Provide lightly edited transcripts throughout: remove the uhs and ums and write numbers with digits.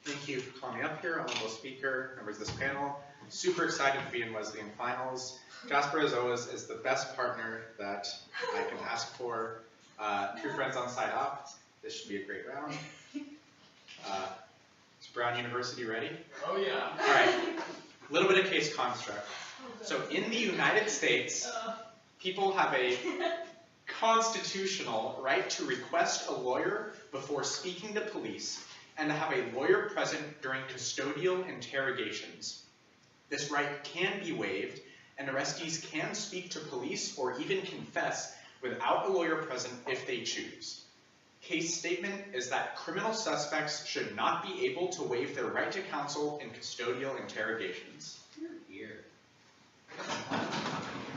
Thank you for calling me up here, honorable speaker, members of this panel. Super excited to be in Wesleyan finals. Jasper, as always, is the best partner that I can ask for. True friends on side up. This should be a great round. Is Brown University ready? Oh yeah. All right. A little bit of case construct. So in the United States, people have a constitutional right to request a lawyer before speaking to police and to have a lawyer present during custodial interrogations. This right can be waived, and arrestees can speak to police or even confess without a lawyer present if they choose. Case statement is that criminal suspects should not be able to waive their right to counsel in custodial interrogations. Here.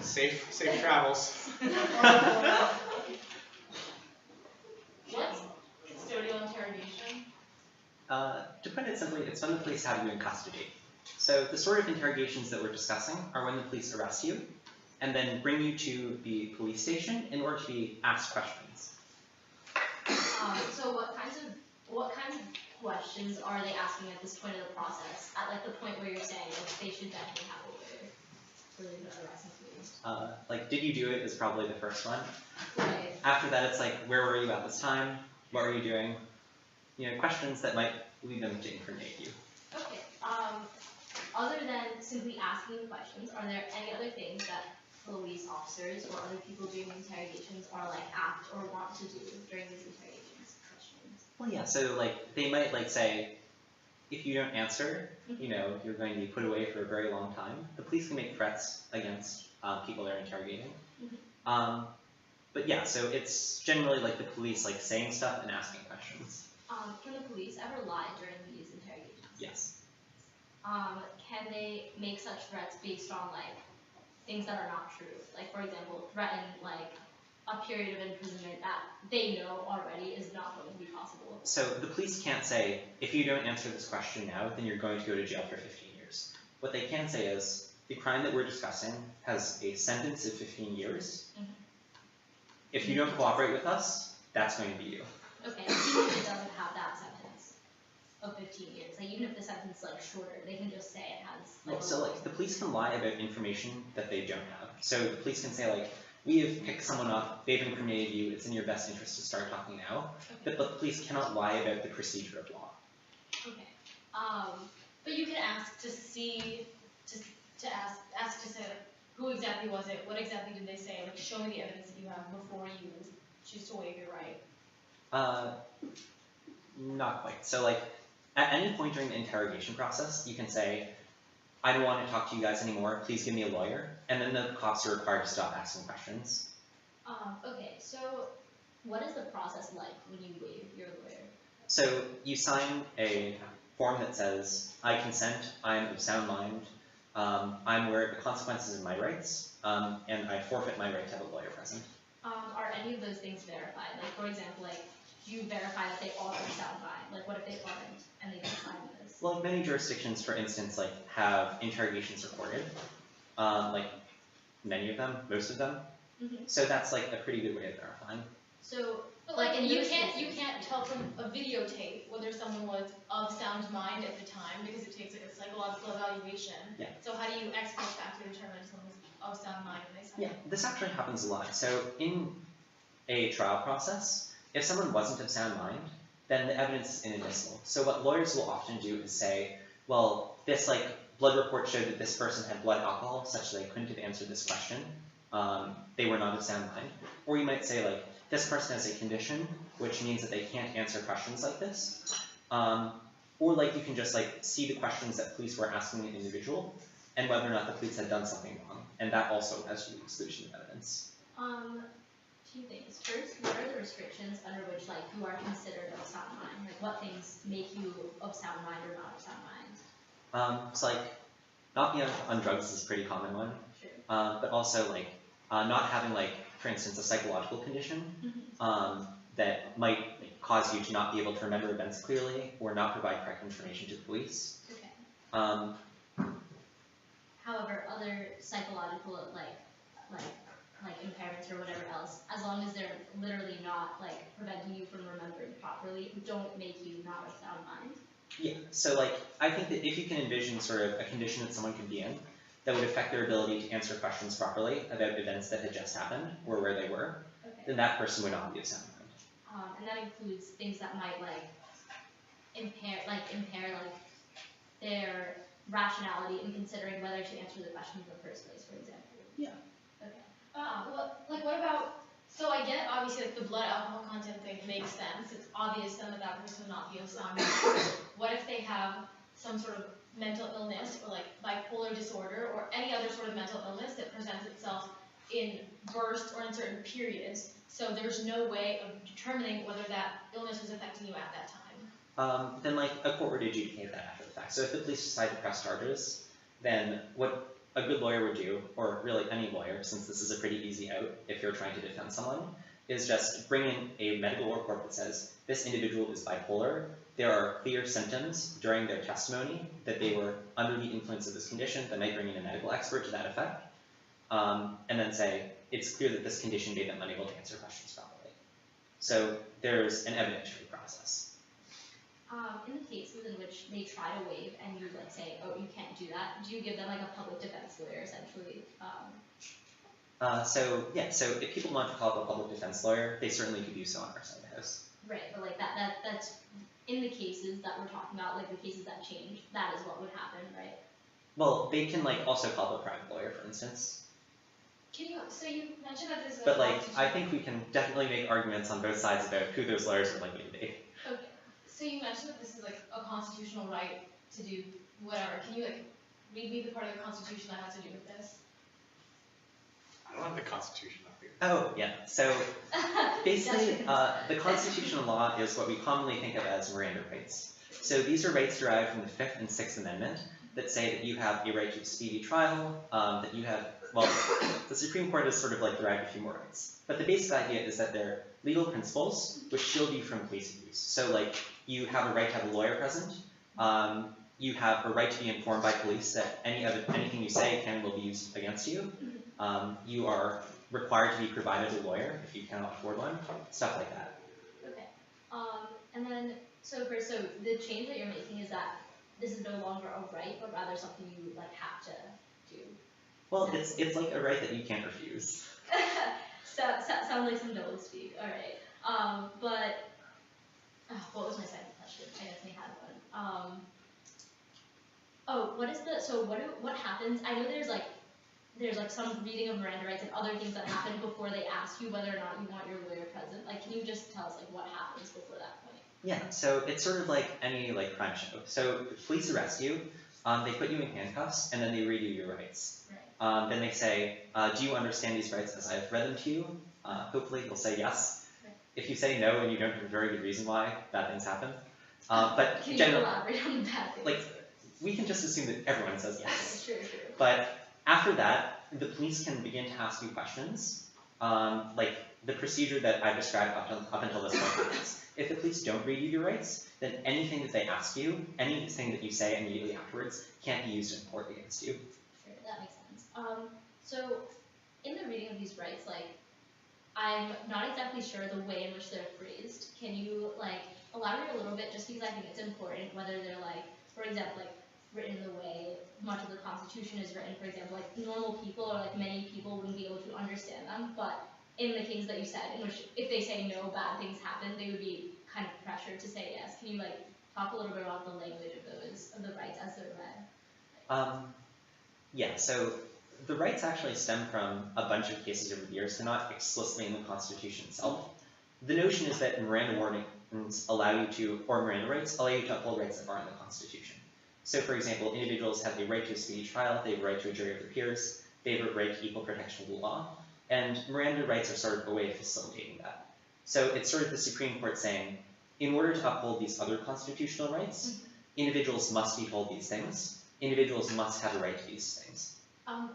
Safe travels. What's custodial interrogation? To put it simply, it's when the police have you in custody. So the sort of interrogations that we're discussing are when the police arrest you and then bring you to the police station in order to be asked questions. So what kinds of questions are they asking at this point of the process? At like the point where you're saying like, they should definitely have a lawyer for the arresting police. Like, did you do it is probably the first one. Right. After that, it's like, where were you at this time? What were you doing? You know, questions that might lead them to incriminate you. Okay. Other than simply asking questions, are there any other things that police officers or other people doing interrogations are like apt or want to do during these interrogations questions? Well, yeah, so like, they might like say, if you don't answer, you know, you're going to be put away for a very long time. The police can make threats against people they're interrogating. But yeah, so it's generally like the police like saying stuff and asking questions. Can the police ever lie during these interrogations? Yes. Can they make such threats based on like things that are not true? Like for example, threaten like a period of imprisonment that they know already is not going to be possible. So the police can't say, if you don't answer this question now, then you're going to go to jail for 15 years. What they can say is, the crime that we're discussing has a sentence of 15 years. If you don't cooperate with us, that's going to be you. Okay, even if it doesn't have that sentence of 15 years, like even if the sentence is like shorter, they can just say it has like Well, so like the police can lie about information that they don't have. So the police can say like, we have picked someone up, they've incriminated you, it's in your best interest to start talking now. Okay. But the police cannot lie about the procedure of law. Okay. But you can ask to see, to ask to say, like, who exactly was it? What exactly did they say? Like, show me the evidence that you have before you choose to waive your right. Not quite. So like, at any point during the interrogation process, you can say, I don't want to talk to you guys anymore, please give me a lawyer. And then the cops are required to stop asking questions. Okay, so what is the process like when you waive your lawyer? So you sign a form that says, I consent, I'm of sound mind, I'm aware of the consequences of my rights, and I forfeit my right to have a lawyer present. Are any of those things verified? Like, for example, like, do you verify that they are of sound mind? Like, what if they aren't and they don't sign this? Well, many jurisdictions, for instance, like have interrogations recorded, like many of them, most of them. So that's like a pretty good way of verifying. So, But like, like, in you those can't cases- tell from a videotape whether someone was of sound mind at the time because it takes like a psychological evaluation. Yeah. So how do you ex post facto determine if someone's of sound mind when they sign? Yeah, this actually happens a lot. So in a trial process, if someone wasn't of sound mind, then the evidence is inadmissible. So what lawyers will often do is say, well, this like blood report showed that this person had blood alcohol such that they couldn't have answered this question. They were not of sound mind. Or you might say like, this person has a condition, which means that they can't answer questions like this. Or like you can just like see the questions that police were asking an individual and whether or not the police had done something wrong. And that also has to be exclusion of evidence. Two things. First, what are the restrictions under which, like, you are considered of sound mind? Like, what things make you of sound mind or not of sound mind? So like, not being on drugs is a pretty common one. Sure. But also like, not having like, for instance, a psychological condition that might cause you to not be able to remember events clearly or not provide correct information to the police. Okay. However, other psychological, like impairments or whatever else, as long as they're literally not like preventing you from remembering properly, don't make you not of sound mind. Yeah, so like, I think that if you can envision sort of a condition that someone could be in that would affect their ability to answer questions properly about events that had just happened or where they were, Okay. then that person would not be of sound mind. And that includes things that might like impair their rationality in considering whether to answer the question in the first place, for example. Yeah. Okay. What about, so I get obviously like the blood alcohol content thing makes sense, it's obvious then that that person would not be of sound mind. What if they have some sort of mental illness or like bipolar disorder or any other sort of mental illness that presents itself in bursts or in certain periods, so there's no way of determining whether that illness was affecting you at that time? Then like a court would adjudicate that after the fact. So if the police decide to press charges, then what a good lawyer would do, or really any lawyer, since this is a pretty easy out if you're trying to defend someone, is just bring in a medical report that says this individual is bipolar, there are clear symptoms during their testimony that they were under the influence of this condition, that might bring in a medical expert to that effect, and then say it's clear that this condition made them unable to answer questions properly. So there's an evidentiary process. In the cases in which they try to waive and you like say, oh, you can't do that, do you give them like a public defense lawyer essentially? So if people want to call up a public defense lawyer, they certainly could do so on our side of the house. Right, but like that's in the cases that we're talking about, like the cases that change, that is what would happen, right? Well, they can like also call up a private lawyer, for instance. So you mentioned that this is But like, I think we can definitely make arguments on both sides about who those lawyers are likely to be. Okay, so you mentioned that this is like a constitutional right to do whatever. Can you like read me the part of the Constitution that has to do with this? I don't have the Constitution up here. Oh, yeah. So basically, the constitutional law is what we commonly think of as Miranda rights. So these are rights derived from the Fifth and Sixth Amendment that say that you have a right to a speedy trial, that you have, well, the Supreme Court has sort of like derived a few more rights. But the basic idea is that they're legal principles which shield you from police abuse. So like, you have a right to have a lawyer present, you have a right to be informed by police that anything you say can and will be used against you. You are required to be provided a lawyer if you cannot afford one, stuff like that. Okay. And then so the change that you're making is that this is no longer a right, but rather something you like have to do. Well, it's like a right that you can't refuse. Sounds like some double speak. All right. What was my second question? I definitely had one. What happens? I know there's like some reading of Miranda rights and other things that happen before they ask you whether or not you want your lawyer present. Like, can you just tell us like what happens before that point? Yeah, so it's sort of like any like crime show. So the police arrest you, they put you in handcuffs, and then they read you your rights. Right. Then they say, do you understand these rights as I've read them to you? Hopefully you'll say yes. Right. If you say no and you don't have a very good reason why, bad things happen. But can you elaborate on the bad things? Like, we can just assume that everyone says yes. Sure. But after that, the police can begin to ask you questions, like the procedure that I described up until this point is, if the police don't read you your rights, then anything that they ask you, anything that you say immediately afterwards, can't be used in court against you. Sure, that makes sense. So in the reading of these rights, like, I'm not exactly sure the way in which they're phrased. Can you like elaborate a little bit, just because I think it's important, whether they're like, for example, like written the way much of the Constitution is written, for example, like normal people or like many people wouldn't be able to understand them, but in the cases that you said, in which if they say no, bad things happen, they would be kind of pressured to say yes. Can you like talk a little bit about the language of the rights as they're read? Yeah, so the rights actually stem from a bunch of cases over the years. They're not explicitly in the Constitution itself. The notion is that Miranda warnings allow you to, or Miranda rights, allow you to uphold rights that are in the Constitution. So for example, individuals have the right to a speedy trial, they have a right to a jury of their peers, they have a right to equal protection of the law, and Miranda rights are sort of a way of facilitating that. So it's sort of the Supreme Court saying, in order to uphold these other constitutional rights, individuals must be told these things, individuals must have a right to these things.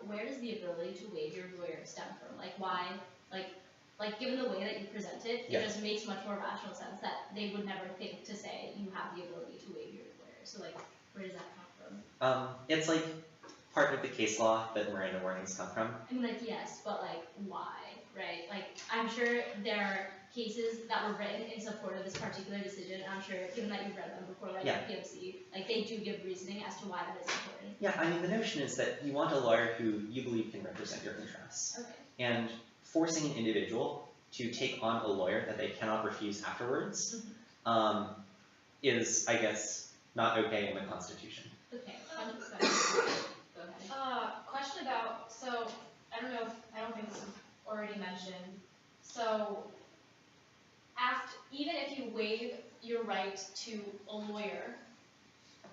Where does the ability to waive your lawyer stem from? Like why, like given the way that you present it, it just makes much more rational sense that they would never think to say you have the ability to waive your lawyer. So like, where does that come from? It's like part of the case law that Miranda warnings come from. I mean, like, yes, but like, why? right? Like, I'm sure there are cases that were written in support of this particular decision, and I'm sure, given that you've read them before, like Yeah. PMC, like they do give reasoning as to why that is important. Yeah, I mean, the notion is that you want a lawyer who you believe can represent your interests. Okay. And forcing an individual to take on a lawyer that they cannot refuse afterwards is, I guess, not okay in the Constitution. Okay, 100%. Go ahead. Question about, so, I don't think this was already mentioned. So, even if you waive your right to a lawyer,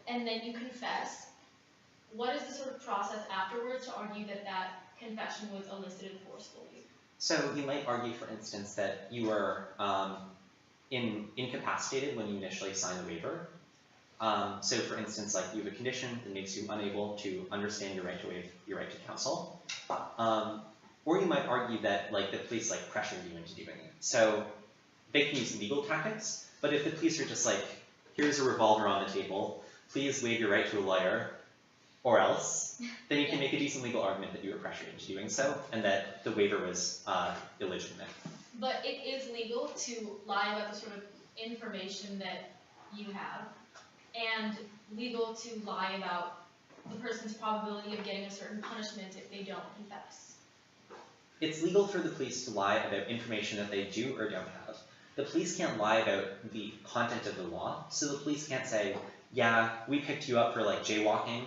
and then you confess, what is the sort of process afterwards to argue that that confession was elicited forcefully? So you might argue, for instance, that you were incapacitated when you initially signed the waiver. So for instance, like you have a condition that makes you unable to understand your right to waive your right to counsel. Or you might argue that like the police like pressured you into doing it. So they can use legal tactics, but if the police are just like, here's a revolver on the table, please waive your right to a lawyer, or else, then you can make a decent legal argument that you were pressured into doing so, and that the waiver was illegitimate. But it is legal to lie about the sort of information that you have, and legal to lie about the person's probability of getting a certain punishment if they don't confess. It's legal for the police to lie about information that they do or don't have. The police can't lie about the content of the law, so the police can't say, yeah, we picked you up for like jaywalking,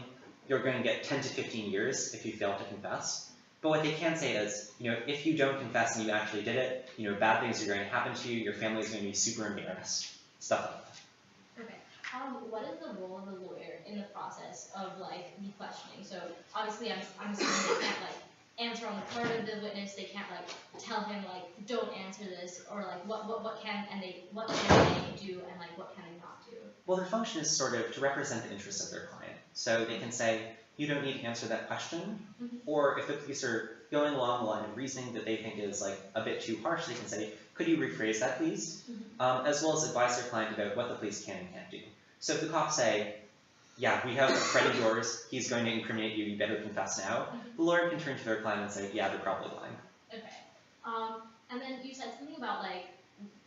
you're going to get 10 to 15 years if you fail to confess. But what they can say is, you know, if you don't confess and you actually did it, you know, bad things are going to happen to you, your family is going to be super embarrassed, stuff like that. Okay. What is the role of the lawyer in the process of like the questioning? So obviously, I'm assuming they can't like answer on the part of the witness. They can't like tell him like don't answer this, or like what can they do and like what can they not do? Well, their function is sort of to represent the interests of their client. So they can say, you don't need to answer that question, or if the police are going along the line of reasoning that they think is like a bit too harsh, they can say, could you rephrase that please? As well as advise their client about what the police can and can't do. So if the cops say, yeah, we have a friend of yours, he's going to incriminate you, you better confess now, the lawyer can turn to their client and say, yeah, they're probably lying. Okay. And then you said something about like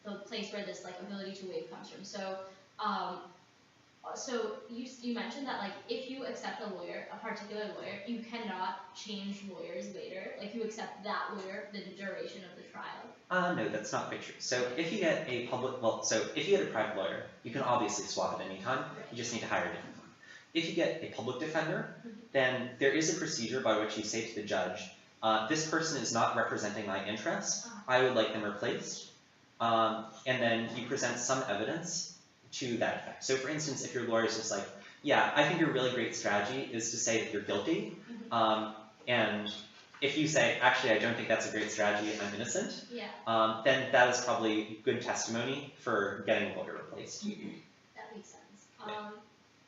the place where this like ability to waive comes from. So, so you mentioned that like if you accept a lawyer, a particular lawyer, you cannot change lawyers later. Like you accept that lawyer the duration of the trial. No, that's not quite true. So if you get a if you get a private lawyer, you can obviously swap at any time. You just need to hire a different one. If you get a public defender, then there is a procedure by which you say to the judge, this person is not representing my interests. I would like them replaced. And then you present some evidence to that effect. So for instance, if your lawyer is just like, yeah, I think your really great strategy is to say that you're guilty, and if you say, actually, I don't think that's a great strategy, I'm innocent, then that is probably good testimony for getting a lawyer replaced. That makes sense.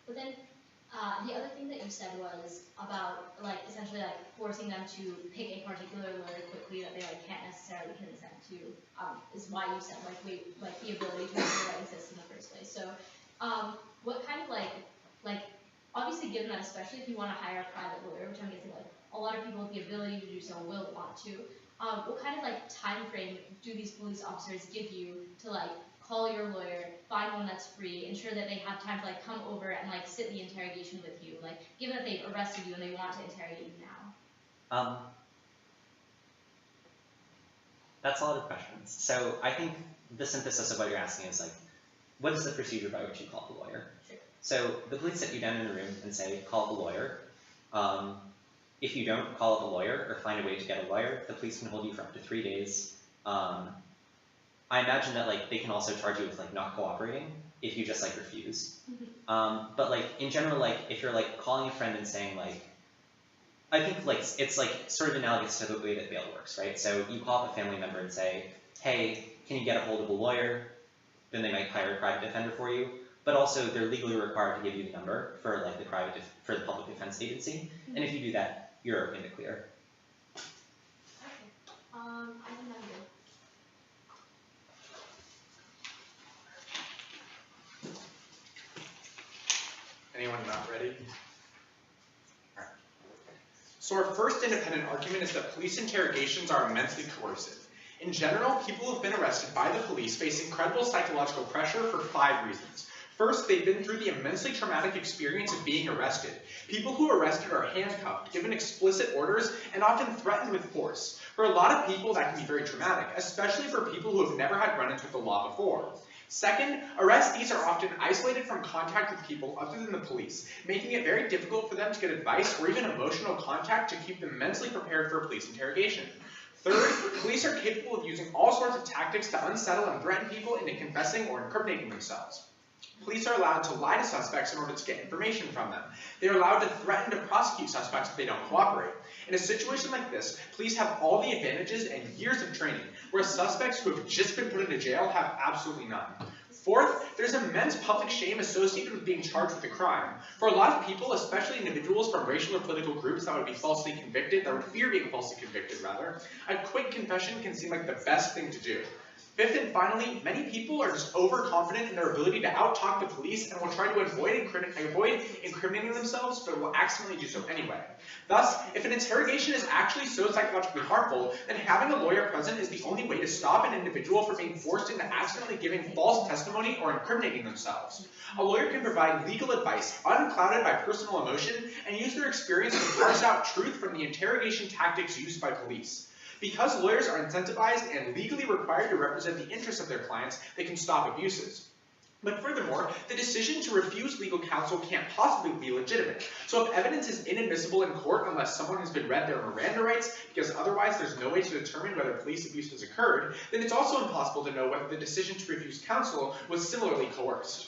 But then the other thing that you said was about like essentially like forcing them to pick a particular lawyer quickly that they like can't necessarily consent to, is why you said like the ability to make that exist in the first place. So what kind of like obviously given that, especially if you want to hire a private lawyer, which I'm guessing like a lot of people with the ability to do so will want to, what kind of like time frame do these police officers give you to like call your lawyer, find one that's free, ensure that they have time to like come over and like sit the interrogation with you, like given that they've arrested you and they want to interrogate you now? That's a lot of questions. So I think the synthesis of what you're asking is like, what is the procedure by which you call the lawyer? Sure. So the police sit you down in a room and say, call the lawyer. If you don't call up a lawyer or find a way to get a lawyer, the police can hold you for up to 3 days. I imagine that like they can also charge you with like not cooperating if you just like refuse. But like in general, like if you're like calling a friend and saying like, I think like it's like sort of analogous to the way that bail works, right? So you call up a family member and say, hey, can you get a hold of a lawyer? Then they might hire a private defender for you. But also they're legally required to give you the number for like for the public defense agency. And if you do that, you're in the clear. Okay. I think I'm good. Anyone not ready? Alright. So our first independent argument is that police interrogations are immensely coercive. In general, people who have been arrested by the police face incredible psychological pressure for 5 reasons. First, they've been through the immensely traumatic experience of being arrested. People who are arrested are handcuffed, given explicit orders, and often threatened with force. For a lot of people, that can be very traumatic, especially for people who have never had run-ins with the law before. Second, arrestees are often isolated from contact with people other than the police, making it very difficult for them to get advice or even emotional contact to keep them mentally prepared for a police interrogation. Third, police are capable of using all sorts of tactics to unsettle and threaten people into confessing or incriminating themselves. Police are allowed to lie to suspects in order to get information from them. They are allowed to threaten to prosecute suspects if they don't cooperate. In a situation like this, police have all the advantages and years of training, whereas suspects who have just been put into jail have absolutely none. Fourth, there's immense public shame associated with being charged with a crime. For a lot of people, especially individuals from racial or political groups that would be falsely convicted, that would fear being falsely convicted rather, a quick confession can seem like the best thing to do. Fifth and finally, many people are just overconfident in their ability to out-talk the police and will try to avoid incriminating themselves, but will accidentally do so anyway. Thus, if an interrogation is actually so psychologically harmful, then having a lawyer present is the only way to stop an individual from being forced into accidentally giving false testimony or incriminating themselves. A lawyer can provide legal advice, unclouded by personal emotion, and use their experience to parse out truth from the interrogation tactics used by police. Because lawyers are incentivized and legally required to represent the interests of their clients, they can stop abuses. But furthermore, the decision to refuse legal counsel can't possibly be legitimate. So if evidence is inadmissible in court unless someone has been read their Miranda rights, because otherwise there's no way to determine whether police abuse has occurred, then it's also impossible to know whether the decision to refuse counsel was similarly coerced.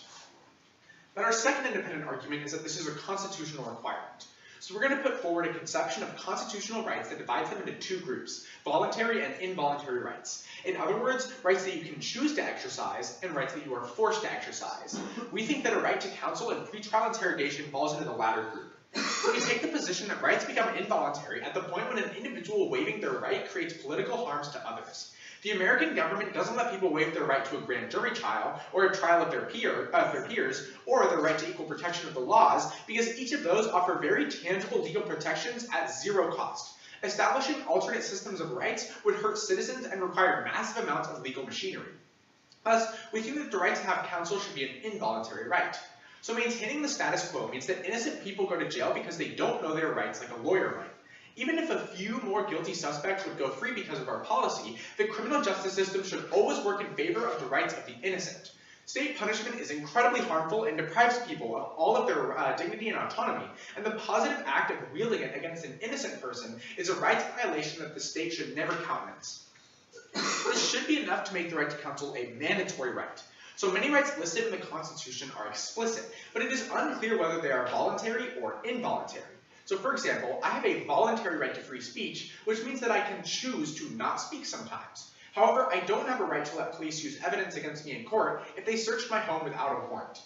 But our second independent argument is that this is a constitutional requirement. So we're going to put forward a conception of constitutional rights that divides them into 2 groups, voluntary and involuntary rights. In other words, rights that you can choose to exercise and rights that you are forced to exercise. We think that a right to counsel in pretrial interrogation falls into the latter group. We take the position that rights become involuntary at the point when an individual waiving their right creates political harms to others. The American government doesn't let people waive their right to a grand jury trial, or a trial of their peers, or their right to equal protection of the laws, because each of those offer very tangible legal protections at 0 cost. Establishing alternate systems of rights would hurt citizens and require massive amounts of legal machinery. Thus, we think that the right to have counsel should be an involuntary right. So maintaining the status quo means that innocent people go to jail because they don't know their rights like a lawyer might. Even if a few more guilty suspects would go free because of our policy, the criminal justice system should always work in favor of the rights of the innocent. State punishment is incredibly harmful and deprives people of all of their dignity and autonomy, and the positive act of wielding it against an innocent person is a rights violation that the state should never countenance. This should be enough to make the right to counsel a mandatory right. So many rights listed in the Constitution are explicit, but it is unclear whether they are voluntary or involuntary. So for example, I have a voluntary right to free speech, which means that I can choose to not speak sometimes. However, I don't have a right to let police use evidence against me in court if they search my home without a warrant.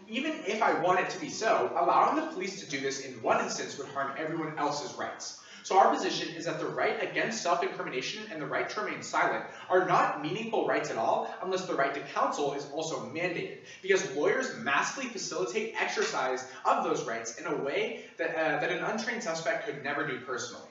Even if I want it to be so, allowing the police to do this in one instance would harm everyone else's rights. So our position is that the right against self-incrimination and the right to remain silent are not meaningful rights at all unless the right to counsel is also mandated, because lawyers massively facilitate exercise of those rights in a way that an untrained suspect could never do personally.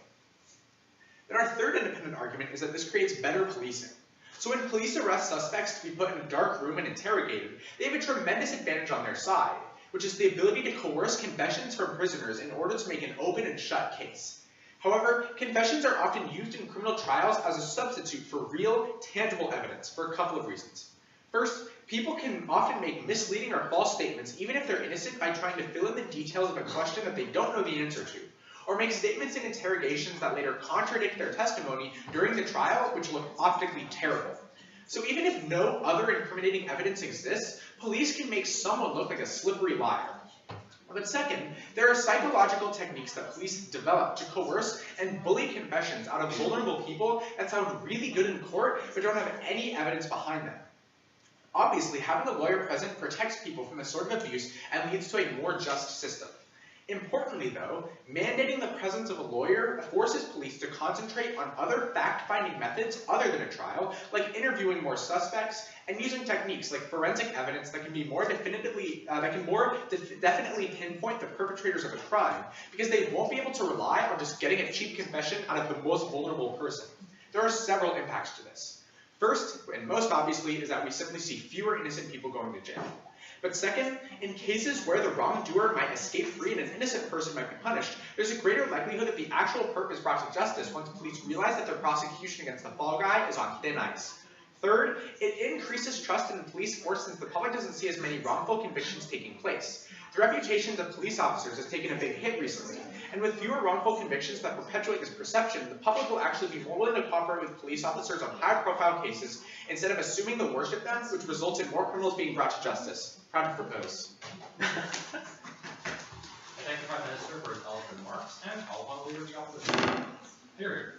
Then our third independent argument is that this creates better policing. So when police arrest suspects to be put in a dark room and interrogated, they have a tremendous advantage on their side, which is the ability to coerce confessions from prisoners in order to make an open and shut case. However, confessions are often used in criminal trials as a substitute for real, tangible evidence for a couple of reasons. First, people can often make misleading or false statements even if they're innocent by trying to fill in the details of a question that they don't know the answer to, or make statements in interrogations that later contradict their testimony during the trial, which look optically terrible. So even if no other incriminating evidence exists, police can make someone look like a slippery liar. But second, there are psychological techniques that police develop to coerce and bully confessions out of vulnerable people that sound really good in court but don't have any evidence behind them. Obviously, having a lawyer present protects people from this sort of abuse and leads to a more just system. Importantly though, mandating the presence of a lawyer forces police to concentrate on other fact-finding methods other than a trial, like interviewing more suspects and using techniques like forensic evidence that can more definitely pinpoint the perpetrators of a crime, because they won't be able to rely on just getting a cheap confession out of the most vulnerable person. There are several impacts to this. First, and most obviously, is that we simply see fewer innocent people going to jail. But second, in cases where the wrongdoer might escape free and an innocent person might be punished, there's a greater likelihood that the actual perp is brought to justice once police realize that their prosecution against the fall guy is on thin ice. Third, it increases trust in the police force since the public doesn't see as many wrongful convictions taking place. The reputations of police officers has taken a big hit recently, and with fewer wrongful convictions that perpetuate this perception, the public will actually be more willing to cooperate with police officers on high-profile cases instead of assuming the worst of them, which results in more criminals being brought to justice. Proud to propose. I thank the Prime Minister for his eloquent remarks and call upon the Leader of the Opposition. Period.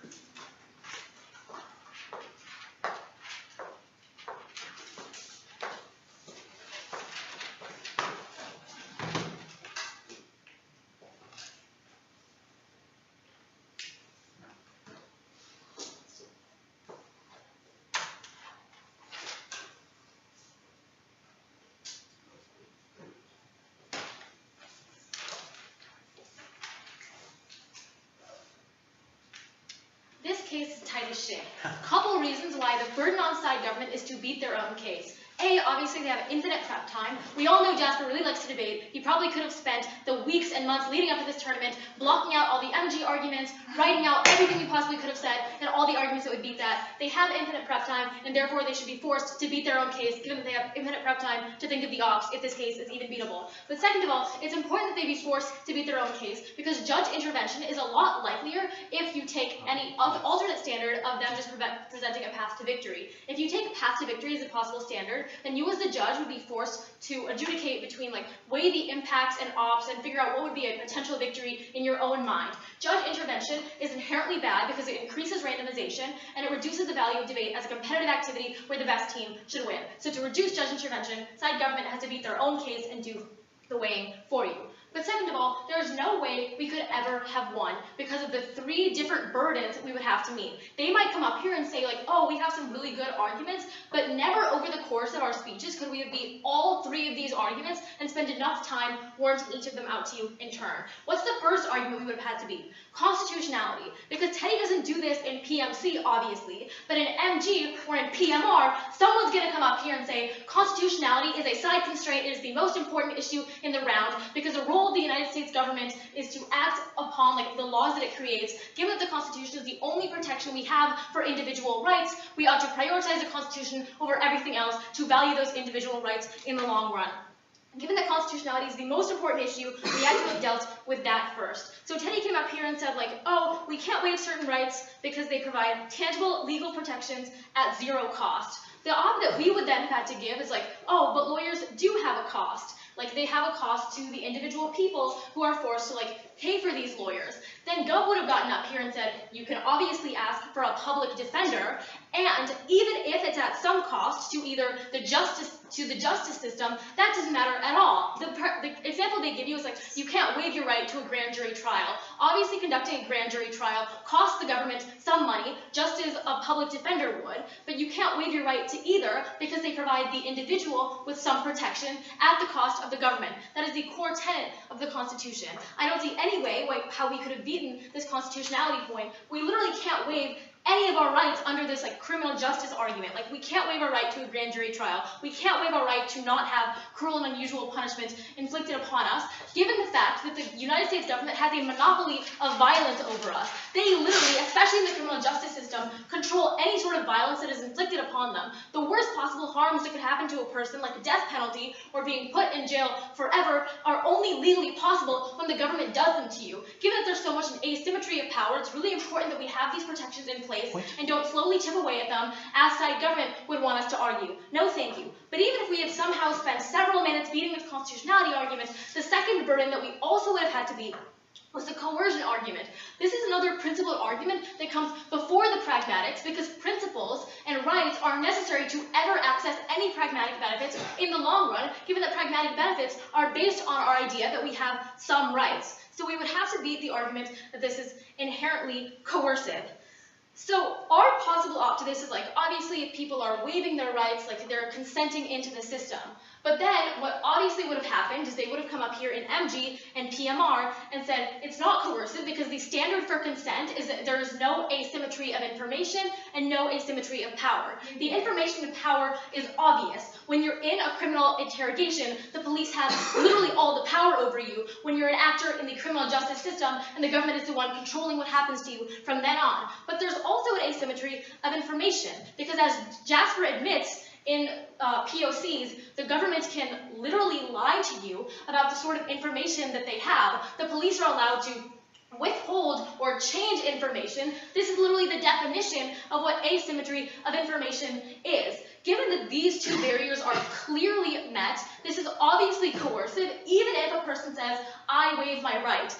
This case is tight as shit. Couple reasons why the burden on side government is to beat their own case. A, obviously they have infinite prep time. We all know Jasper really likes to debate. He probably could have spent the weeks and months leading up to this tournament blocking out all the MG arguments, writing out everything we possibly could have said, and all the arguments that would beat that. They have infinite prep time, and therefore they should be forced to beat their own case, given that they have infinite prep time to think of the ops if this case is even beatable. But second of all, it's important that they be forced to beat their own case, because judge intervention is a lot likelier if you take any alternate standard of them just presenting a path to victory. If you take path to victory as a possible standard, then you as the judge would be forced to adjudicate between, weigh the impacts and ops and figure out what would be a potential victory in your own mind. Judge intervention is inherently bad because it increases randomization and it reduces the value of debate as a competitive activity where the best team should win. So to reduce judge intervention, side government has to beat their own case and do the weighing for you. But second of all, there's no way we could ever have won because of the 3 different burdens we would have to meet. They might come up here and say oh, we have some really good arguments, but never over the course of our speeches could we have beat all 3 of these arguments and spend enough time warranting each of them out to you in turn. What's the first argument we would have had to beat? Constitutionality. Because Teddy doesn't do this in PMC, obviously, but in MG or in PMR, someone's going to come up here and say constitutionality is a side constraint, it is the most important issue in the round, because the role of the United States government is to act upon the laws that it creates. Given that the Constitution is the only protection we have for individual rights, we ought to prioritize the Constitution over everything else to value those individual rights in the long run. Given that constitutionality is the most important issue, we had to have dealt with that first. So Teddy came up here and said oh, we can't waive certain rights because they provide tangible legal protections at 0 cost. The op that we would then have had to give is oh, but lawyers do have a cost. They have a cost to the individual people who are forced to pay for these lawyers. Then Gov would have gotten up here and said, you can obviously ask for a public defender, and even if it's at some cost to either the justice system, that doesn't matter at all. The example they give you is you can't waive your right to a grand jury trial. Obviously conducting a grand jury trial costs the government some money, just as a public defender would, but you can't waive your right to either because they provide the individual with some protection at the cost of the government. That is the core tenet of the Constitution. I don't see any way how we could have beaten this constitutionality point. We literally can't waive any of our rights under this criminal justice argument. We can't waive our right to a grand jury trial. We can't waive our right to not have cruel and unusual punishment inflicted upon us, given the fact that the United States government has a monopoly of violence over us. They literally, especially in the criminal justice system, control any sort of violence that is inflicted upon them. The worst possible harms that could happen to a person, like a death penalty or being put in jail forever, are only legally possible when the government does them to you. Given that there's so much an asymmetry of power, it's really important that we have these protections in place and don't slowly chip away at them as side government would want us to argue. No thank you. But even if we had somehow spent several minutes beating this constitutionality argument, the second burden that we also would have had to beat was the coercion argument. This is another principled argument that comes before the pragmatics because principles and rights are necessary to ever access any pragmatic benefits in the long run, given that pragmatic benefits are based on our idea that we have some rights. So we would have to beat the argument that this is inherently coercive. So our possible op to this is like, obviously if people are waiving their rights, like they're consenting into the system. But then what obviously would have happened is they would have come up here in MG and PMR and said it's not coercive because the standard for consent is that there is no asymmetry of information and no asymmetry of power. The information and power is obvious. When you're in a criminal interrogation, the police have literally all the power over you. When you're an actor in the criminal justice system and the government is the one controlling what happens to you from then on. But there's also an asymmetry of information because as Jasper admits, in POCs, the government can literally lie to you about the sort of information that they have. The police are allowed to withhold or change information. This is literally the definition of what asymmetry of information is. Given that these two barriers are clearly met, this is obviously coercive, even if a person says, I waive my right.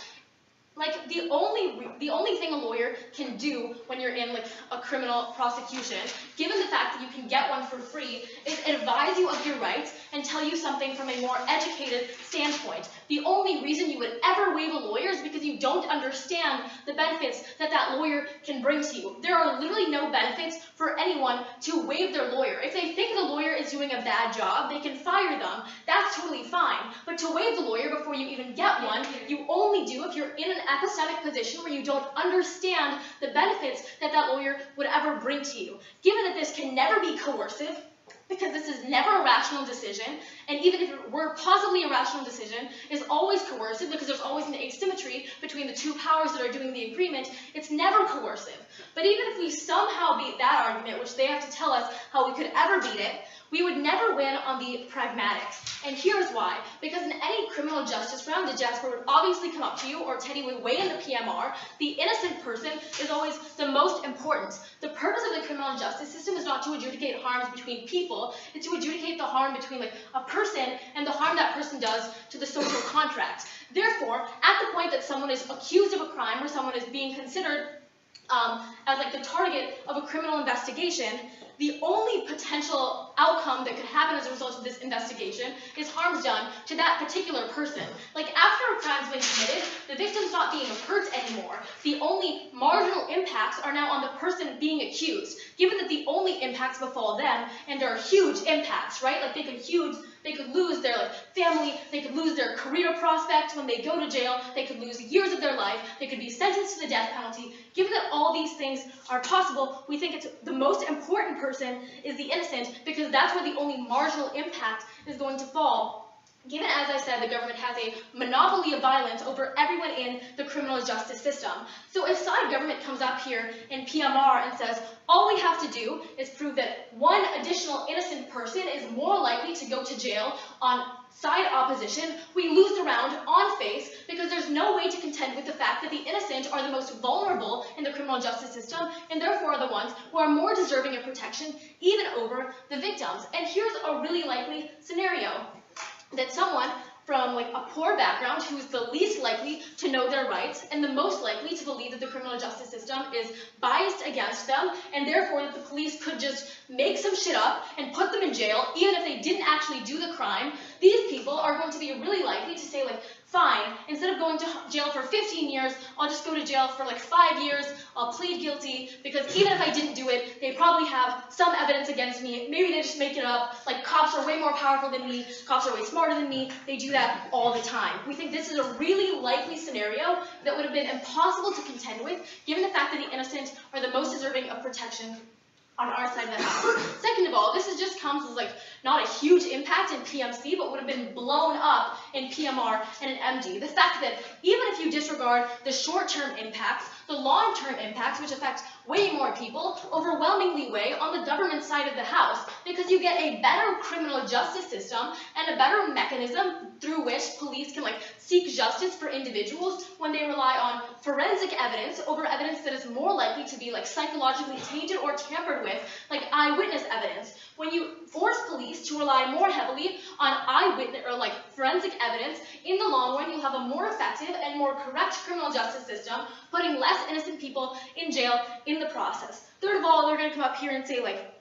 Like, the only thing a lawyer can do when you're in, like, a criminal prosecution, given the fact that you can get one for free, is advise you of your rights and tell you something from a more educated standpoint. The only reason you would ever waive a lawyer is because you don't understand the benefits that that lawyer can bring to you. There are literally no benefits for anyone to waive their lawyer. If they think the lawyer is doing a bad job, they can fire them. That's totally fine. But to waive the lawyer before you even get one, you only do if you're in an epistemic position where you don't understand the benefits that that lawyer would ever bring to you. Given that this can never be coercive, because this is never a rational decision, and even if it were possibly a rational decision, is always coercive because there's always an asymmetry between the two powers that are doing the agreement, it's never coercive. But even if we somehow beat that argument, which they have to tell us how we could ever beat it, we would never win on the pragmatics. And here's why. Because in any criminal justice round, the Jasper would obviously come up to you, or Teddy would weigh in the PMR. The innocent person is always the most important. The purpose of the criminal justice system is not to adjudicate harms between people, it's to adjudicate the harm between like a person and the harm that person does to the social contract. Therefore, at the point that someone is accused of a crime or someone is being considered as like the target of a criminal investigation, the only potential outcome that could happen as a result of this investigation is harm done to that particular person. Like after a crime's been committed, the victim's not being hurt anymore. The only marginal impacts are now on the person being accused, given that the only impacts befall them, and there are huge impacts, right? Like they could lose their like family, they could lose their career prospects when they go to jail, they could lose years of their life, they could be sentenced to the death penalty. Given that all these things are possible, we think it's the most important person is the innocent, because that's where the only marginal impact is going to fall. Given, as I said, the government has a monopoly of violence over everyone in the criminal justice system. So if side government comes up here in PMR and says, all we have to do is prove that one additional innocent person is more likely to go to jail on side opposition, we lose the round on face because there's no way to contend with the fact that the innocent are the most vulnerable in the criminal justice system and therefore are the ones who are more deserving of protection even over the victims. And here's a really likely scenario. That someone from like a poor background who's the least likely to know their rights and the most likely to believe that the criminal justice system is biased against them and therefore that the police could just make some shit up and put them in jail even if they didn't actually do the crime, these people are going to be really likely to say like, fine, instead of going to jail for 15 years, I'll just go to jail for like 5 years, I'll plead guilty, because even if I didn't do it, they probably have some evidence against me, maybe they just make it up, like cops are way more powerful than me, cops are way smarter than me, they do that all the time. We think this is a really likely scenario that would have been impossible to contend with, given the fact that the innocent are the most deserving of protection on our side of the house. Second of all, this is just comes as like not a huge impact in PMC, but would have been blown up in PMR and in MD. The fact that even if you disregard the short-term impacts, the long-term impacts, which affect way more people, overwhelmingly weigh on the government side of the house, because you get a better criminal justice system and a better mechanism through which police can like seek justice for individuals when they rely on forensic evidence over evidence that is more likely to be like psychologically tainted or tampered with, like eyewitness evidence. When you force police to rely more heavily on eyewitness or like forensic evidence, in the long run you'll have a more effective and more correct criminal justice system, putting less innocent people in jail in the process. Third of all, they're going to come up here and say like,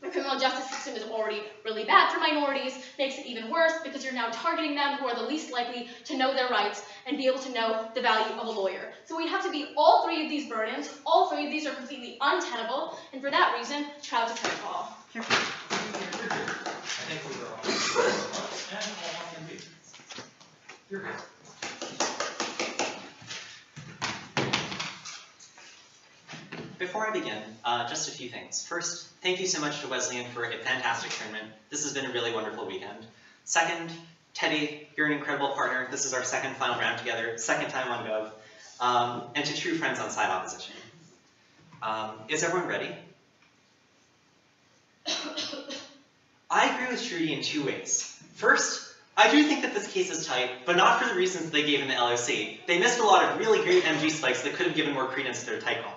The criminal justice system is already really bad for minorities, makes it even worse because you're now targeting them who are the least likely to know their rights and be able to know the value of a lawyer. So we have to beat all three of these burdens. All three of these are completely untenable, and for that reason, trial to call. I think we were all. And all can be. You're here. Before I begin, just a few things. First, thank you so much to Wesleyan for a fantastic tournament. This has been a really wonderful weekend. Second, Teddy, you're an incredible partner. This is our second final round together, second time on Gov. And to true friends on side opposition. Is everyone ready? I agree with Shruti in two ways. First, I do think that this case is tight, but not for the reasons they gave in the LOC. They missed a lot of really great MG spikes that could have given more credence to their tight call.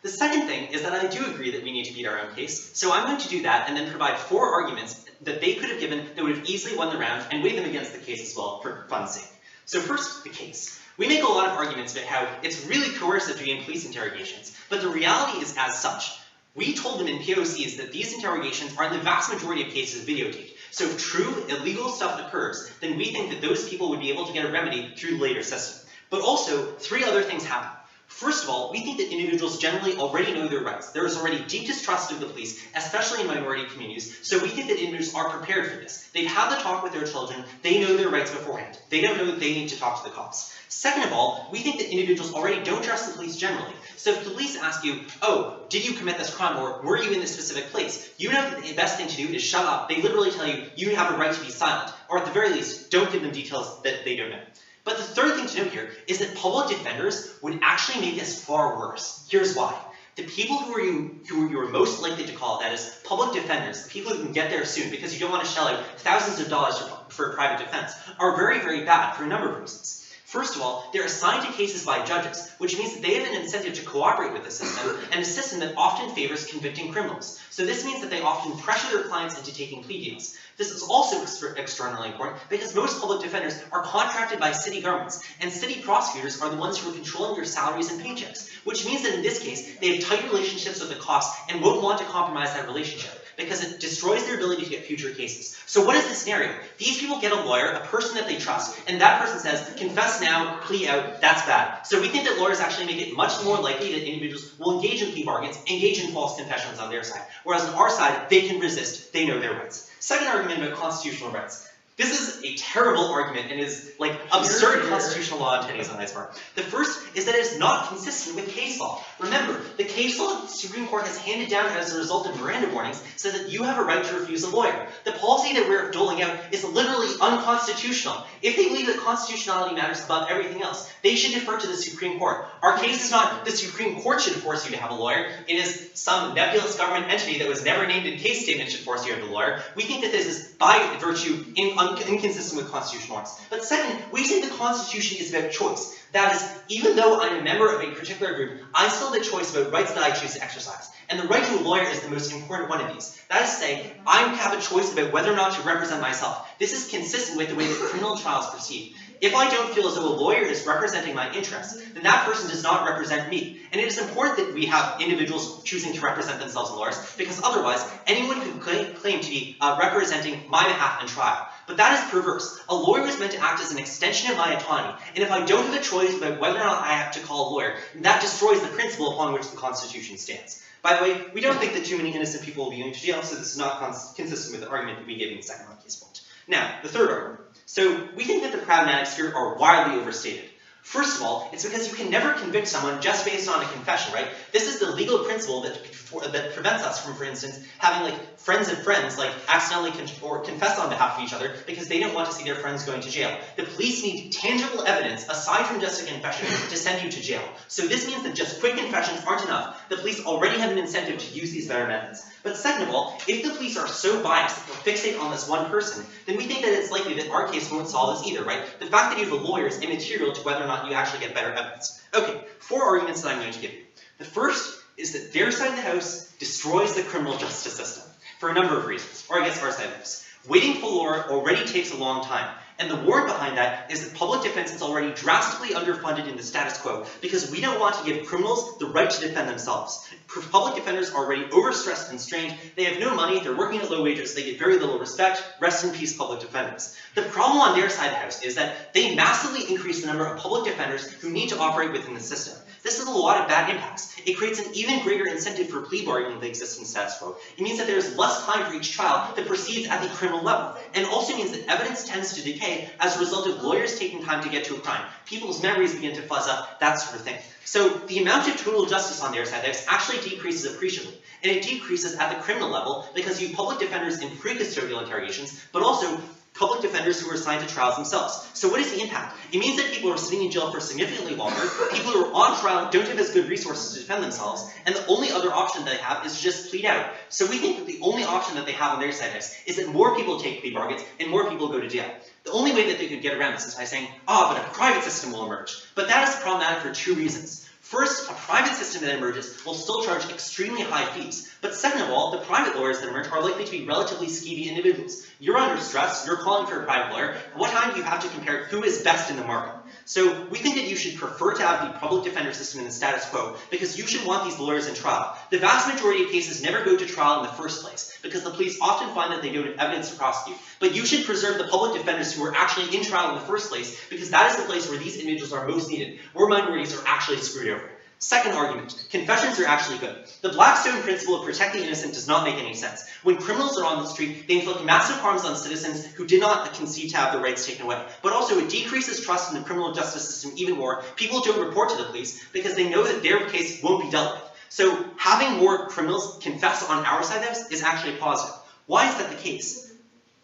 The second thing is that I do agree that we need to beat our own case, so I'm going to do that and then provide 4 arguments that they could have given that would have easily won the round and weigh them against the case as well for fun's sake. So first, the case. We make a lot of arguments about how it's really coercive to be in police interrogations, but the reality is as such. We told them in POCs that these interrogations are in the vast majority of cases videotaped. So if true illegal stuff occurs, then we think that those people would be able to get a remedy through the later system. But also, 3 other things happen. First of all, we think that individuals generally already know their rights. There is already deep distrust of the police, especially in minority communities, so we think that individuals are prepared for this. They've had the talk with their children, they know their rights beforehand. They don't know that they need to talk to the cops. Second of all, we think that individuals already don't trust the police generally. So if the police ask you, oh, did you commit this crime, or were you in this specific place? You know that the best thing to do is shut up. They literally tell you, you have a right to be silent, or at the very least, don't give them details that they don't know. But the third thing to note here is that public defenders would actually make this far worse. Here's why. The people who you are most likely to call, that is, public defenders, the people who can get there soon because you don't want to shell out thousands of dollars for a private defense, are very, very bad for a number of reasons. First of all, they're assigned to cases by judges, which means that they have an incentive to cooperate with the system, and a system that often favors convicting criminals. So this means that they often pressure their clients into taking plea deals. This is also extraordinarily important because most public defenders are contracted by city governments, and city prosecutors are the ones who are controlling their salaries and paychecks, which means that in this case, they have tight relationships with the cops and won't want to compromise that relationship, because it destroys their ability to get future cases. So what is the scenario? These people get a lawyer, a person that they trust, and that person says, confess now, plea out, that's bad. So we think that lawyers actually make it much more likely that individuals will engage in plea bargains, engage in false confessions on their side. Whereas on our side, they can resist, they know their rights. Second argument about constitutional rights. This is a terrible argument and is like absurd constitutional law on Teddy's part. The first is that it is not consistent with case law. Remember, the case law that the Supreme Court has handed down as a result of Miranda warnings says that you have a right to refuse a lawyer. The policy that we're doling out is literally unconstitutional. If they believe that constitutionality matters above everything else, they should defer to the Supreme Court. Our case is not the Supreme Court should force you to have a lawyer. It is some nebulous government entity that was never named in case statement should force you to have a lawyer. We think that this is by virtue inconsistent with constitutional rights. But second, we say the Constitution is about choice. That is, even though I'm a member of a particular group, I still have a choice about rights that I choose to exercise. And the right to a lawyer is the most important one of these. That is to say, I have a choice about whether or not to represent myself. This is consistent with the way that criminal trials proceed. If I don't feel as though a lawyer is representing my interests, then that person does not represent me. And it is important that we have individuals choosing to represent themselves as lawyers, because otherwise, anyone could claim to be representing my behalf in trial. But that is perverse. A lawyer is meant to act as an extension of my autonomy, and if I don't have a choice about whether or not I have to call a lawyer, then that destroys the principle upon which the Constitution stands. By the way, we don't think that too many innocent people will be going to jail, so this is not consistent with the argument that we gave in the second round case point. Now, the third argument. So we think that the pragmatics here are wildly overstated. First of all, it's because you can never convict someone just based on a confession, right? This is the legal principle that prevents us from, for instance, having like friends of friends like accidentally confess on behalf of each other because they don't want to see their friends going to jail. The police need tangible evidence aside from just a confession to send you to jail. So this means that just quick confessions aren't enough. The police already have an incentive to use these better methods. But second of all, if the police are so biased that they'll fixate on this one person, then we think that it's likely that our case won't solve this either, right? The fact that you have a lawyer is immaterial to whether or not you actually get better evidence. Okay, 4 arguments that I'm going to give you. The first is that their side of the house destroys the criminal justice system for a number of reasons, or I guess our side of the house. Waiting for lawyer already takes a long time. And the warrant behind that is that public defense is already drastically underfunded in the status quo because we don't want to give criminals the right to defend themselves. Public defenders are already overstressed and strained. They have no money. They're working at low wages. They get very little respect. Rest in peace, public defenders. The problem on their side of the house is that they massively increase the number of public defenders who need to operate within the system. This has a lot of bad impacts. It creates an even greater incentive for plea bargaining that exists in the status quo. It means that there's less time for each trial that proceeds at the criminal level. And also means that evidence tends to decay as a result of lawyers taking time to get to a crime. People's memories begin to fuzz up, that sort of thing. So the amount of total justice on their side actually decreases appreciably. And it decreases at the criminal level because you have public defenders in pre-custodial interrogations, but also public defenders who are assigned to trials themselves. So what is the impact? It means that people are sitting in jail for significantly longer, people who are on trial don't have as good resources to defend themselves, and the only other option they have is to just plead out. So we think that the only option that they have on their side is that more people take plea bargains and more people go to jail. The only way that they could get around this is by saying, but a private system will emerge. But that is problematic for two reasons. First, a private system that emerges will still charge extremely high fees. But second of all, the private lawyers that emerge are likely to be relatively skeevy individuals. You're under stress, you're calling for a private lawyer. What time do you have to compare who is best in the market? So we think that you should prefer to have the public defender system in the status quo because you should want these lawyers in trial. The vast majority of cases never go to trial in the first place because the police often find that they don't have evidence to prosecute. But you should preserve the public defenders who are actually in trial in the first place because that is the place where these individuals are most needed, where minorities are actually screwed over. Second argument, confessions are actually good. The Blackstone principle of protect the innocent does not make any sense. When criminals are on the street, they inflict massive harms on citizens who did not concede to have their rights taken away. But also it decreases trust in the criminal justice system even more. People don't report to the police because they know that their case won't be dealt with. So having more criminals confess on our side of this is actually positive. Why is that the case?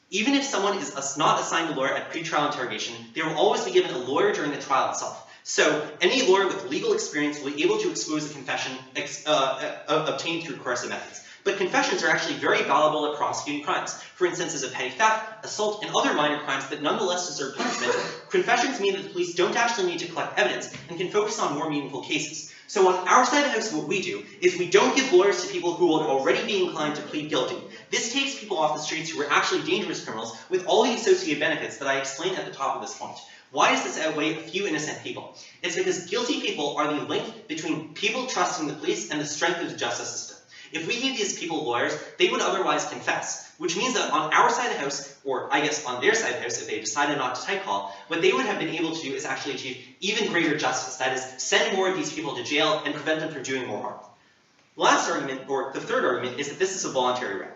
Even if someone is not assigned a lawyer at pretrial interrogation, they will always be given a lawyer during the trial itself. So any lawyer with legal experience will be able to expose a confession obtained through coercive methods. But confessions are actually very valuable at prosecuting crimes. For instances of petty theft, assault, and other minor crimes that nonetheless deserve punishment, confessions mean that the police don't actually need to collect evidence and can focus on more meaningful cases. So on our side of the house, what we do is we don't give lawyers to people who will already be inclined to plead guilty. This takes people off the streets who are actually dangerous criminals with all the associated benefits that I explained at the top of this point. Why does this outweigh a few innocent people? It's because guilty people are the link between people trusting the police and the strength of the justice system. If we gave these people lawyers, they would otherwise confess, which means that on our side of the house, or I guess on their side of the house if they decided not to tight call, what they would have been able to do is actually achieve even greater justice. That is, send more of these people to jail and prevent them from doing more harm. The last argument, or the third argument, is that this is a voluntary right.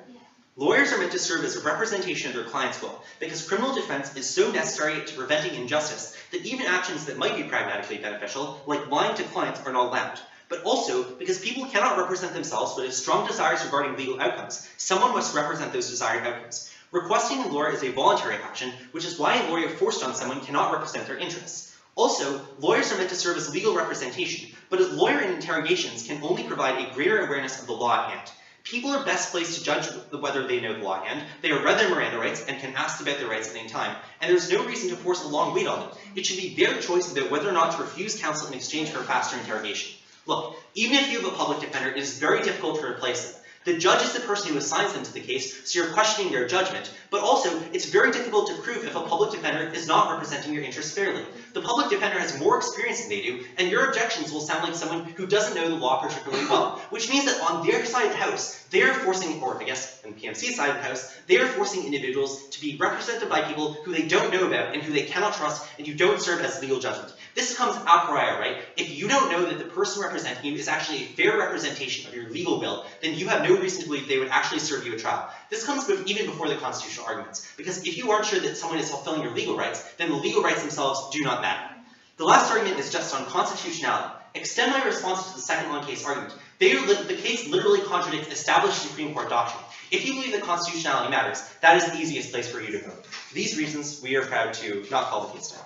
Lawyers are meant to serve as a representation of their client's will, because criminal defense is so necessary to preventing injustice that even actions that might be pragmatically beneficial, like lying to clients, are not allowed. But also, because people cannot represent themselves but have strong desires regarding legal outcomes, someone must represent those desired outcomes. Requesting a lawyer is a voluntary action, which is why a lawyer forced on someone cannot represent their interests. Also, lawyers are meant to serve as legal representation, but a lawyer in interrogations can only provide a greater awareness of the law at hand. People are best placed to judge whether they know the law at hand. They have read their Miranda rights and can ask about their rights at any time, and there's no reason to force a long wait on them. It should be their choice about whether or not to refuse counsel in exchange for a faster interrogation. Look, even if you have a public defender, it is very difficult to replace them. The judge is the person who assigns them to the case, so you're questioning their judgment. But also, it's very difficult to prove if a public defender is not representing your interests fairly. The public defender has more experience than they do, and your objections will sound like someone who doesn't know the law particularly well. Which means that on their side of the house, they are forcing, or I guess on the PMC side of the house, they are forcing individuals to be represented by people who they don't know about and who they cannot trust and who don't serve as legal judgment. This comes a priori, right? If you don't know that the person representing you is actually a fair representation of your legal will, then you have no reason to believe they would actually serve you a trial. This comes even before the constitutional arguments, because if you aren't sure that someone is fulfilling your legal rights, then the legal rights themselves do not matter. The last argument is just on constitutionality. Extend my response to the second one case argument. The case literally contradicts established Supreme Court doctrine. If you believe that constitutionality matters, that is the easiest place for you to vote. For these reasons, we are proud to not call the case down.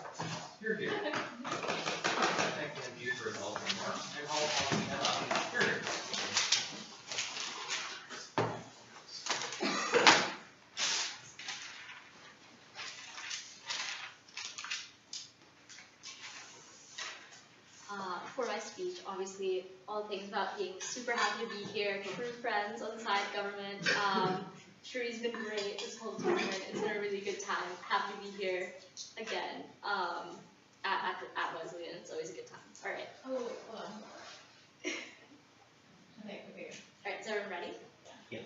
You're here. I think we have used results and marks. I call it you're here. For my speech, obviously, all things about being super happy to be here, true friends on the side of government. Shruti's been great this whole tournament. It's been a really good time. Happy to be here again at Wesleyan. It's always a good time. All right. Oh, wait, hold on. Okay, okay. All right, is everyone ready? Yeah.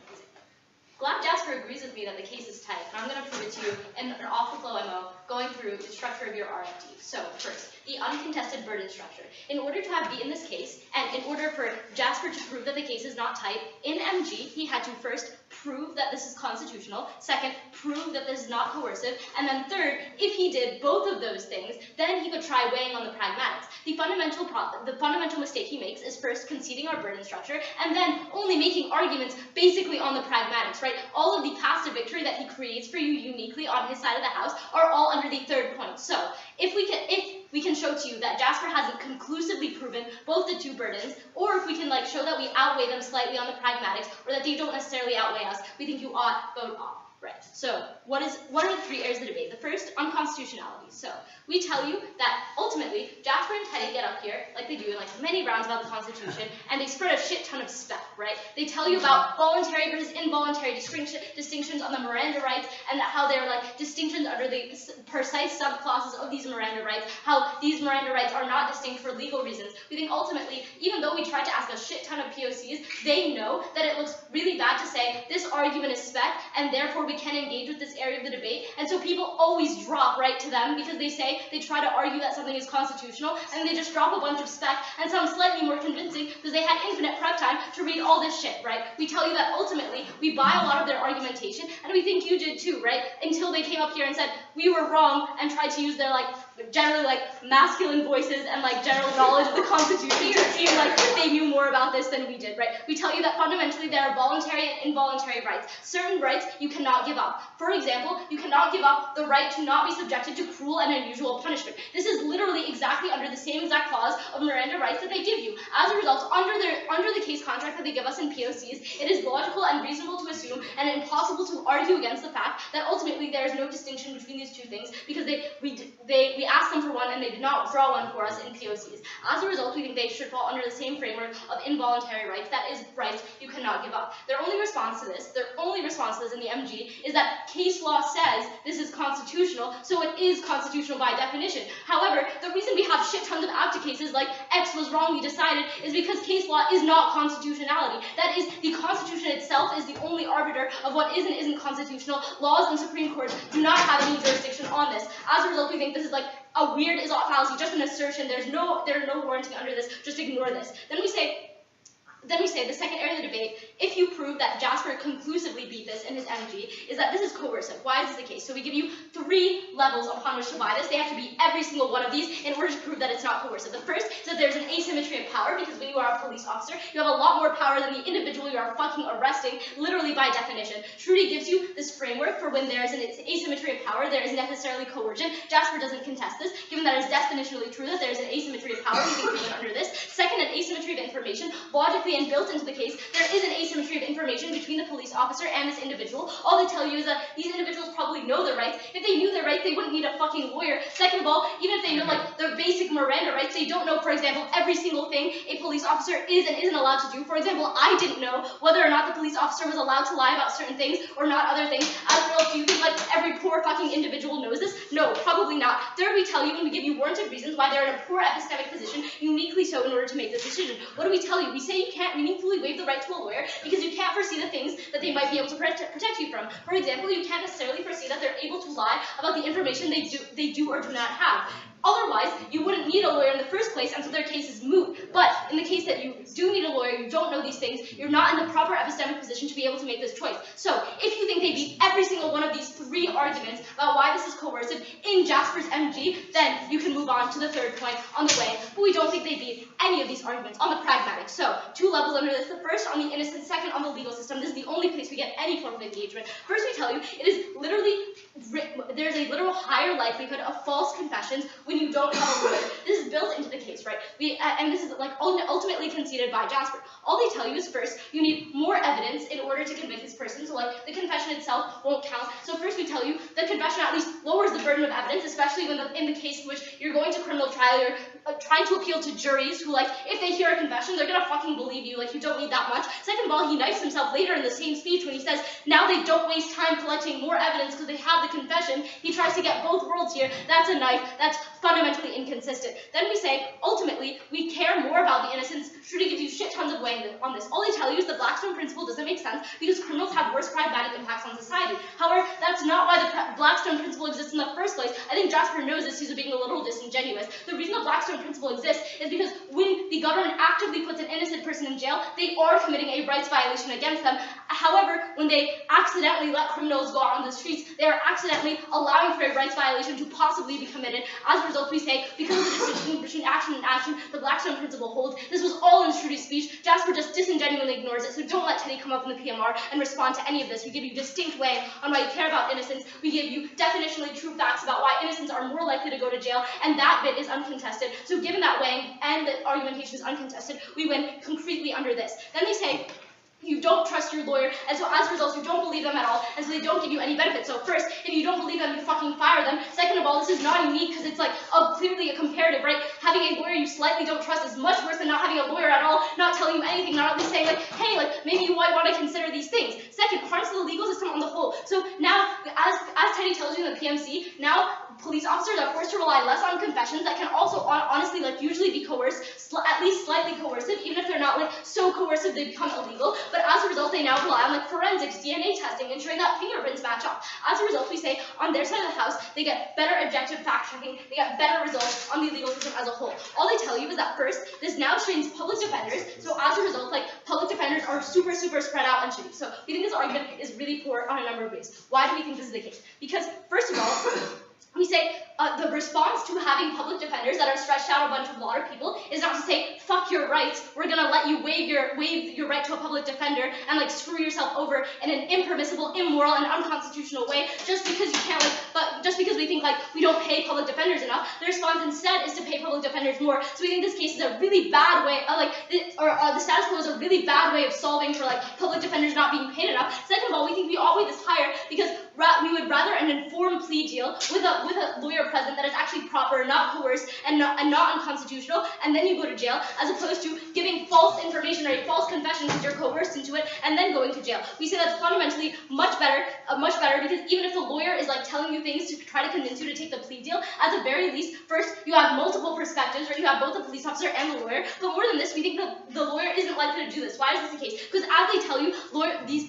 Glad Jasper agrees with me that the case is tight, and I'm going to prove it to you in an off-the-flow MO, going through the structure of your RFT. So, first, the uncontested burden structure. In order to have beaten this case, and in order for Jasper to prove that the case is not tight, in MG, he had to first prove that this is constitutional, second, prove that this is not coercive, and then third, if he did both of those things, then he could try weighing on the pragmatics. The fundamental mistake he makes is first conceding our burden structure, and then only making arguments basically on the pragmatics, right? All of the paths to victory that he creates for you uniquely on his side of the house are all under the third point. So, if we can show to you that Jasper hasn't conclusively proven both the two burdens, or if we can show that we outweigh them slightly on the pragmatics, or that they don't necessarily outweigh us, we think you ought vote off. Right. So, what are the three areas of the debate? The first, unconstitutionality. So, we tell you that ultimately, Jasper and Teddy get up here, like they do in many rounds about the Constitution, and they spread a shit ton of spec, right? They tell you about voluntary versus involuntary distinctions on the Miranda rights, and how they're distinctions under the precise subclauses of these Miranda rights, how these Miranda rights are not distinct for legal reasons. We think ultimately, even though we tried to ask a shit ton of POCs, they know that it looks really bad to say this argument is spec, and therefore we can engage with this area of the debate, and so people always drop right to them because they try to argue that something is constitutional, and they just drop a bunch of spec and sound slightly more convincing because they had infinite prep time to read all this shit, right? We tell you that ultimately we buy a lot of their argumentation, and we think you did too, right? Until they came up here and said we were wrong and tried to use their generally masculine voices and general knowledge of the Constitution to seem like they knew more about this than we did, right? We tell you that fundamentally there are voluntary and involuntary rights. Certain rights you cannot give up. For example, you cannot give up the right to not be subjected to cruel and unusual punishment. This is literally exactly under the same exact clause of Miranda rights that they give you. As a result, under the case contract that they give us in POCs, it is logical and reasonable to assume and impossible to argue against the fact that ultimately there is no distinction between these two things because we asked them for one and they did not draw one for us in POCs. As a result, we think they should fall under the same framework of involuntary rights, that is, rights you cannot give up. Their only response to this in the MG is that case law says this is constitutional, so it is constitutional by definition. However, the reason we have shit tons of APDA cases like X was wrongly decided is because case law is not constitutionality. That is, the Constitution itself is the only arbiter of what is and isn't constitutional. Laws and Supreme Courts do not have any jurisdiction on this. As a result, we think this is a weird is-ought fallacy, just an assertion. There's no warranting under this. Just ignore this. Then we say the second area of the debate, if you prove that Jasper conclusively beat this in his MG, is that this is coercive. Why is this the case? So we give you 3 levels upon which to buy this. They have to beat every single one of these in order to prove that it's not coercive. The first is that there's an asymmetry of power, because when you are a police officer, you have a lot more power than the individual you are fucking arresting, literally by definition. Shruti gives you this framework for when there is an asymmetry of power, there is necessarily coercion. Jasper doesn't contest this, given that it is definitionally true that there is an asymmetry of power. We think we win under this. Second, an asymmetry of information. Logically and built into the case, there is an asymmetry of information between the police officer and this individual. All they tell you is that these individuals probably know their rights. If they knew their rights, they wouldn't need a fucking lawyer. Second of all, even if they know their basic Miranda rights, they don't know, for example, every single thing a police officer is and isn't allowed to do. For example, I didn't know whether or not the police officer was allowed to lie about certain things or not other things. As a result, do you think every poor fucking individual knows this? No, probably not. Third, we tell you and we give you warranted reasons why they're in a poor epistemic position, uniquely so in order to make this decision. What do we tell you? We say you can't meaningfully waive the right to a lawyer because you can't foresee the things that they might be able to protect you from. For example, you can't necessarily foresee that they're able to lie about the information they do or do not have. Otherwise, you wouldn't need a lawyer in the first place, and so their case is moot. But in the case that you do need a lawyer, you don't know these things, you're not in the proper epistemic position to be able to make this choice. So, if you think they beat every single one of these 3 arguments about why this is coercive in Jasper's MG, then you can move on to the third point on the way. But we don't think they beat any of these arguments on the pragmatic. So, 2 levels under this. The first on the innocent, second on the legal system. This is the only place we get any form of engagement. First, we tell you, it is literally, there's a literal higher likelihood of false confessions when you don't have a lawyer. This is built into the case, right? And this is ultimately conceded by Jasper. All they tell you is first, you need more evidence in order to convict this person. So the confession itself won't count. So first we tell you the confession at least lowers the burden of evidence, especially when in the case in which you're going to criminal trial, you're trying to appeal to juries who, like, if they hear a confession, they're gonna fucking believe you, like, you don't need that much. Second of all, he knifes himself later in the same speech when he says, now they don't waste time collecting more evidence because they have the confession. He tries to get both worlds here. That's a knife. That's fundamentally inconsistent. Then we say, ultimately, we care more about the innocence. Shruti gives you shit tons of weighing on this. All they tell you is the Blackstone principle doesn't make sense because criminals have worse pragmatic impacts on society. However, that's not why the Blackstone principle exists in the first place. I think Jasper knows this. He's being a little disingenuous. The reason the Blackstone principle exists is because when the government actively puts an innocent person in jail, they are committing a rights violation against them. However, when they accidentally let criminals go out on the streets, they are accidentally allowing for a rights violation to possibly be committed. As a result, we say, because of the distinction between action and action, the Blackstone principle holds. This was all in Shruti's speech. Jasper just disingenuously ignores it, so don't let Teddy come up in the PMR and respond to any of this. We give you distinct weighing on why you care about innocence. We give you definitionally true facts about why innocents are more likely to go to jail, and that bit is uncontested. So given that weighing and the argumentation is uncontested, we win concretely under this. Then they say, you don't trust your lawyer, and so as a result, you don't believe them at all, and so they don't give you any benefit. So first, if you don't believe them, you fucking fire them. Second of all, this is not unique because it's like clearly a comparative, right? Having a lawyer you slightly don't trust is much worse than not having a lawyer at all, not telling you anything, not at least saying like, hey, like maybe you might want to consider these things. Second, harms to the legal system on the whole. So now, as Teddy tells you in the PMC, now police officers are forced to rely less on confessions that can also honestly like usually be coerced, at least slightly coercive, even if they're not like so coercive they become illegal. But as a result, they now rely on like forensics, DNA testing, ensuring that fingerprints match up. As a result, we say on their side of the house, they get better objective fact checking, they get better results on the legal system as a whole. All they tell you is that first, this now trains public defenders. So as a result, like public defenders are super spread out and shitty. So we think this argument is really poor on a number of ways. Why do we think this is the case? Because first of all, we say the response to having public defenders that are stretched out a bunch of water people is not to say, fuck your rights, we're gonna let you waive your right to a public defender and like screw yourself over in an impermissible, immoral, and unconstitutional way just because you can't but just because we think like we don't pay public defenders enough. The response instead is to pay public defenders more. So we think this case is a really bad way, the status quo is a really bad way of solving for like public defenders not being paid enough. Second of all, we think we ought weigh this higher because we would rather an informed plea deal with a lawyer present that is actually proper, not coerced, and not unconstitutional, and then you go to jail, as opposed to giving false information or a false confession because you're coerced into it, and then going to jail. We say that's fundamentally much better because even if the lawyer is like telling you things to try to convince you to take the plea deal, at the very least, first, you have multiple perspectives, right? You have both the police officer and the lawyer, but more than this, we think that the lawyer isn't likely to do this. Why is this the case? Because as they tell you, these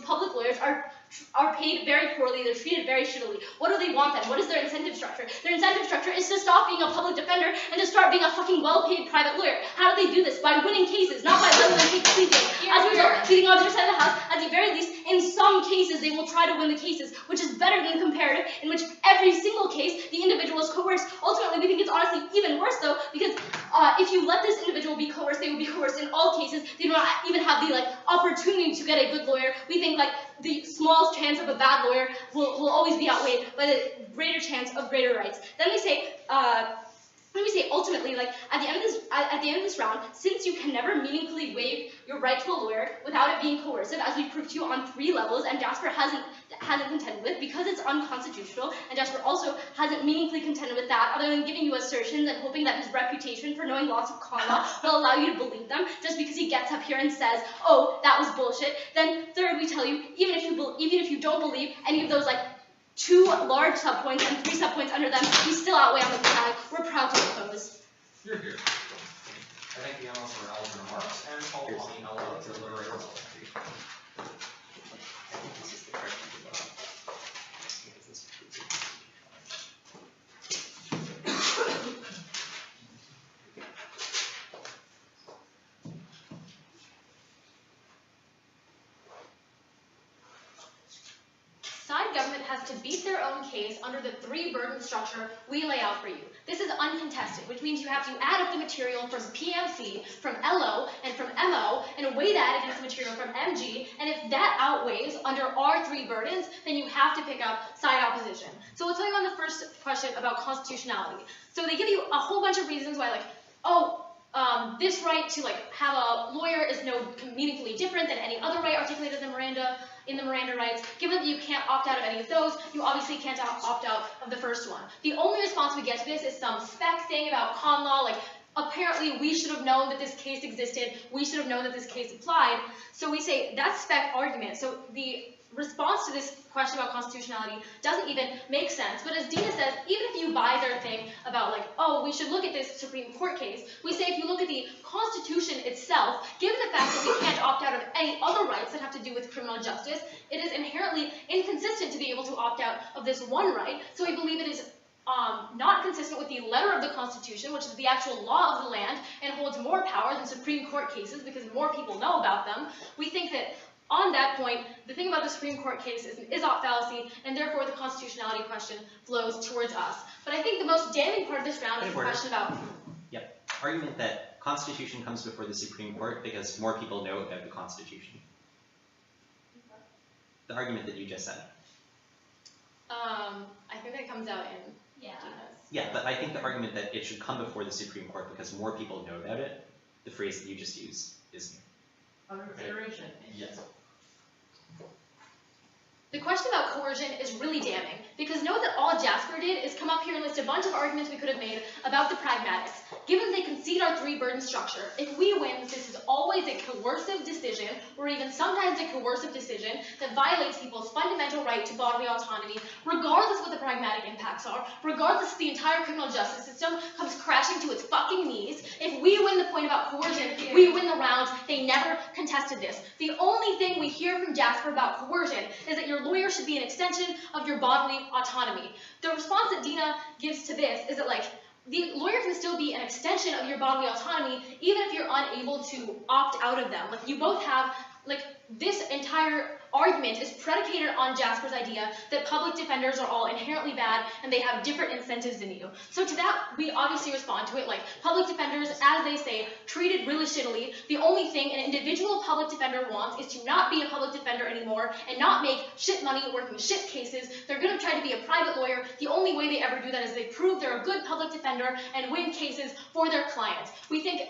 public lawyers are paid very poorly, they're treated very shittily. What do they want then? What is their incentive structure? Their incentive structure is to stop being a public defender and to start being a fucking well-paid private lawyer. How do they do this? By winning cases, not by letting them take the plea deal. As a result, we think on their side of the house, at the very least, in some cases, they will try to win the cases, which is better than comparative, in which every single case, the individual is coerced. Ultimately, we think it's honestly even worse though, because if you let this individual be coerced, they will be coerced in all cases. They do not even have the opportunity to get a good lawyer. We think the smallest chance of a bad lawyer will always be outweighed by the greater chance of greater rights. Then we say, ultimately, at the end of this round, since you can never meaningfully waive your right to a lawyer without it being coercive, as we proved to you on 3 levels, and Jasper hasn't contended with because it's unconstitutional, and Jasper also hasn't meaningfully contended with that, other than giving you assertions and hoping that his reputation for knowing lots of con law will allow you to believe them, just because he gets up here and says, oh, that was bullshit. Then third, we tell you, even if you don't believe any of those 2 large subpoints and 3 subpoints under them, we still outweigh on the tag. We're proud to oppose. You're here. I thank the Emma for Ellen's remarks and call upon the Ella to deliberate her vote. Side government has to beat their own case under the 3-burden structure we lay out for you. This is uncontested, which means you have to add up the material from PMC, from LO, and from MO, and weigh that against the material from MG, and if that outweighs under our 3 burdens, then you have to pick up side opposition. So we'll tell you on the first question about constitutionality. So they give you a whole bunch of reasons why, this right to have a lawyer is no meaningfully different than any other right articulated in Miranda. in the Miranda rights. Given that you can't opt out of any of those, you obviously can't opt out of the first one. The only response we get to this is some spec thing about con law, like apparently we should have known that this case existed, we should have known that this case applied. So we say that's spec argument. So the response to this question about constitutionality doesn't even make sense. But as Deena says, even if you buy their thing about like, oh, we should look at this Supreme Court case, we say if you look at the Constitution itself, given the fact that we can't opt out of any other rights that have to do with criminal justice, it is inherently inconsistent to be able to opt out of this one right. So we believe it is not consistent with the letter of the Constitution, which is the actual law of the land, and holds more power than Supreme Court cases because more people know about them. We think that on that point, the thing about the Supreme Court case is an is-ought fallacy, and therefore the constitutionality question flows towards us. But I think the most damning part of this round is the question about... Yep. Argument that Constitution comes before the Supreme Court because more people know about the Constitution. The argument that you just said. I think that comes out in Deena's. Yeah, but I think the argument that it should come before the Supreme Court because more people know about it, the phrase that you just used, is new. Under consideration? Yes. The question about coercion is really damning, because note that all Jasper did is come up here and list a bunch of arguments we could have made about the pragmatics. Given they concede our three-burden structure, if we win, this is always a coercive decision, or even sometimes a coercive decision, that violates people's fundamental right to bodily autonomy, regardless of what the pragmatic impacts are, regardless if the entire criminal justice system comes crashing to its fucking knees. If we win the point about coercion, we win the round. They never contested this. The only thing we hear from Jasper about coercion is that your lawyer should be an extension of your bodily autonomy. The response that Deena gives to this is that, like, the lawyer can still be an extension of your bodily autonomy even if you're unable to opt out of them. Like, you both have, like, this entire argument is predicated on Jasper's idea that public defenders are all inherently bad and they have different incentives than you. So to that, we obviously respond to it like public defenders, as they say, treated really shittily. The only thing an individual public defender wants is to not be a public defender anymore and not make shit money working shit cases. They're going to try to be a private lawyer. The only way they ever do that is they prove they're a good public defender and win cases for their clients. We think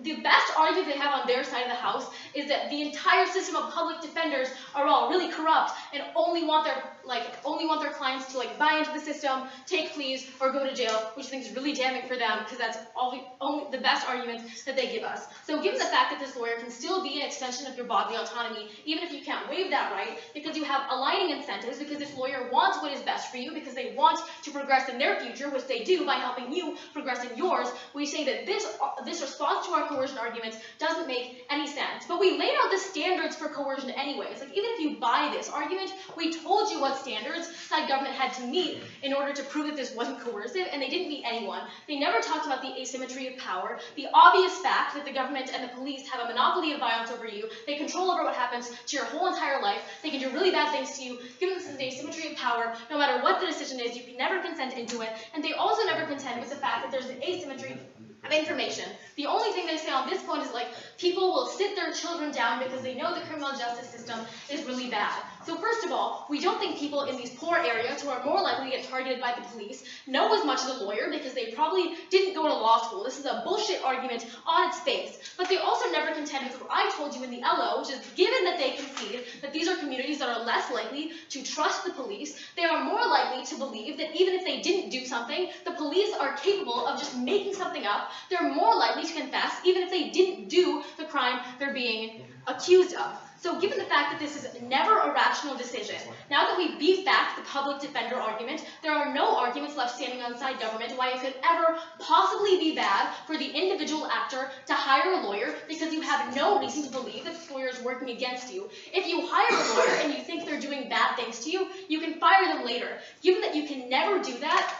the best argument they have on their side of the house is that the entire system of public defenders are all really corrupt and only want their clients to like buy into the system, take pleas, or go to jail, which I think is really damning for them because that's only the best arguments that they give us. So given the fact that this lawyer can still be an extension of your bodily autonomy, even if you can't waive that right, because you have aligning incentives, because this lawyer wants what is best for you, because they want to progress in their future, which they do by helping you progress in yours, we say that this response to our coercion arguments doesn't make any sense. But we laid out the standards for coercion anyways. Like, even if you buy this argument, we told you what standards that government had to meet in order to prove that this wasn't coercive, and they didn't meet anyone. They never talked about the asymmetry of power, the obvious fact that the government and the police have a monopoly of violence over you. They control over what happens to your whole entire life. They can do really bad things to you. Given this is an asymmetry of power, no matter what the decision is, you can never consent into it. And they also never contend with the fact that there's an asymmetry of information. The only thing they say on this point is like, people will sit their children down because they know the criminal justice system is really bad. So first of all, we don't think people in these poor areas who are more likely to get targeted by the police know as much as a lawyer because they probably didn't go to law school. This is a bullshit argument on its face. But they also never contend with what I told you in the LO, which is given that they concede that these are communities that are less likely to trust the police, they are more likely to believe that even if they didn't do something, the police are capable of just making something up. They're more likely to confess even if they didn't do the crime they're being accused of. So given the fact that this is never a rational decision, now that we beat back the public defender argument, there are no arguments left standing outside government why it could ever possibly be bad for the individual actor to hire a lawyer because you have no reason to believe that this lawyer is working against you. If you hire a lawyer and you think they're doing bad things to you, you can fire them later. Given that you can never do that,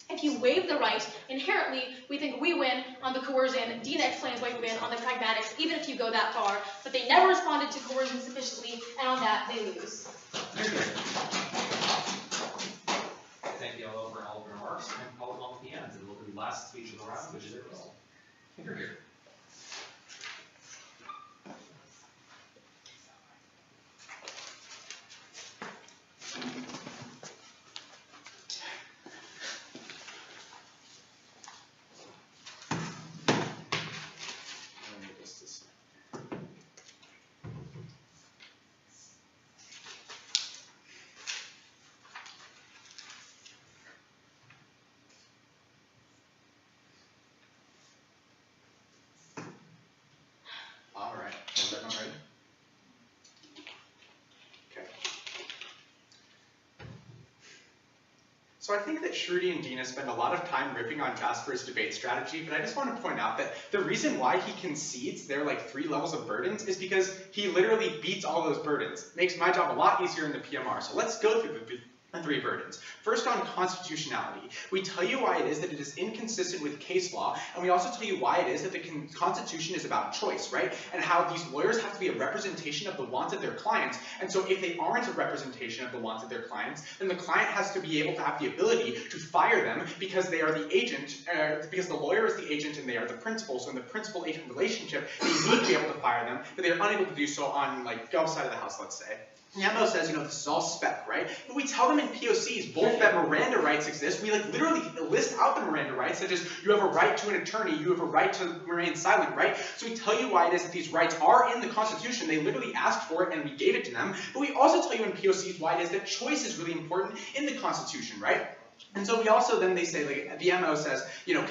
if you waive the right, inherently, we think we win on the coercion. Deena explains why we win on the pragmatics, even if you go that far. But they never responded to coercion sufficiently, and on that, they lose. Thank you all for all of your remarks, and call it on the end, and we'll do the last speech of the round, which is yours. You're here. So I think that Shruti and Deena spend a lot of time ripping on Jasper's debate strategy, but I just want to point out that the reason why he concedes there are like 3 levels of burdens is because he literally beats all those burdens. Makes my job a lot easier in the PMR. So let's go through the 3 burdens. First, on constitutionality. We tell you why it is that it is inconsistent with case law, and we also tell you why it is that the Constitution is about choice, right? And how these lawyers have to be a representation of the wants of their clients, and so if they aren't a representation of the wants of their clients, then the client has to be able to have the ability to fire them because they are the agent, because the lawyer is the agent and they are the principal, so in the principal-agent relationship, they need to be able to fire them, but they are unable to do so on, like, the other side of the house, let's say. The MO says, this is all spec, right? But we tell them in POCs both that Miranda rights exist. We like literally list out the Miranda rights, such as you have a right to an attorney, you have a right to remain silent, right? So we tell you why it is that these rights are in the Constitution. They literally asked for it and we gave it to them. But we also tell you in POCs why it is that choice is really important in the Constitution, right? And so we also then they say, like, the MO says,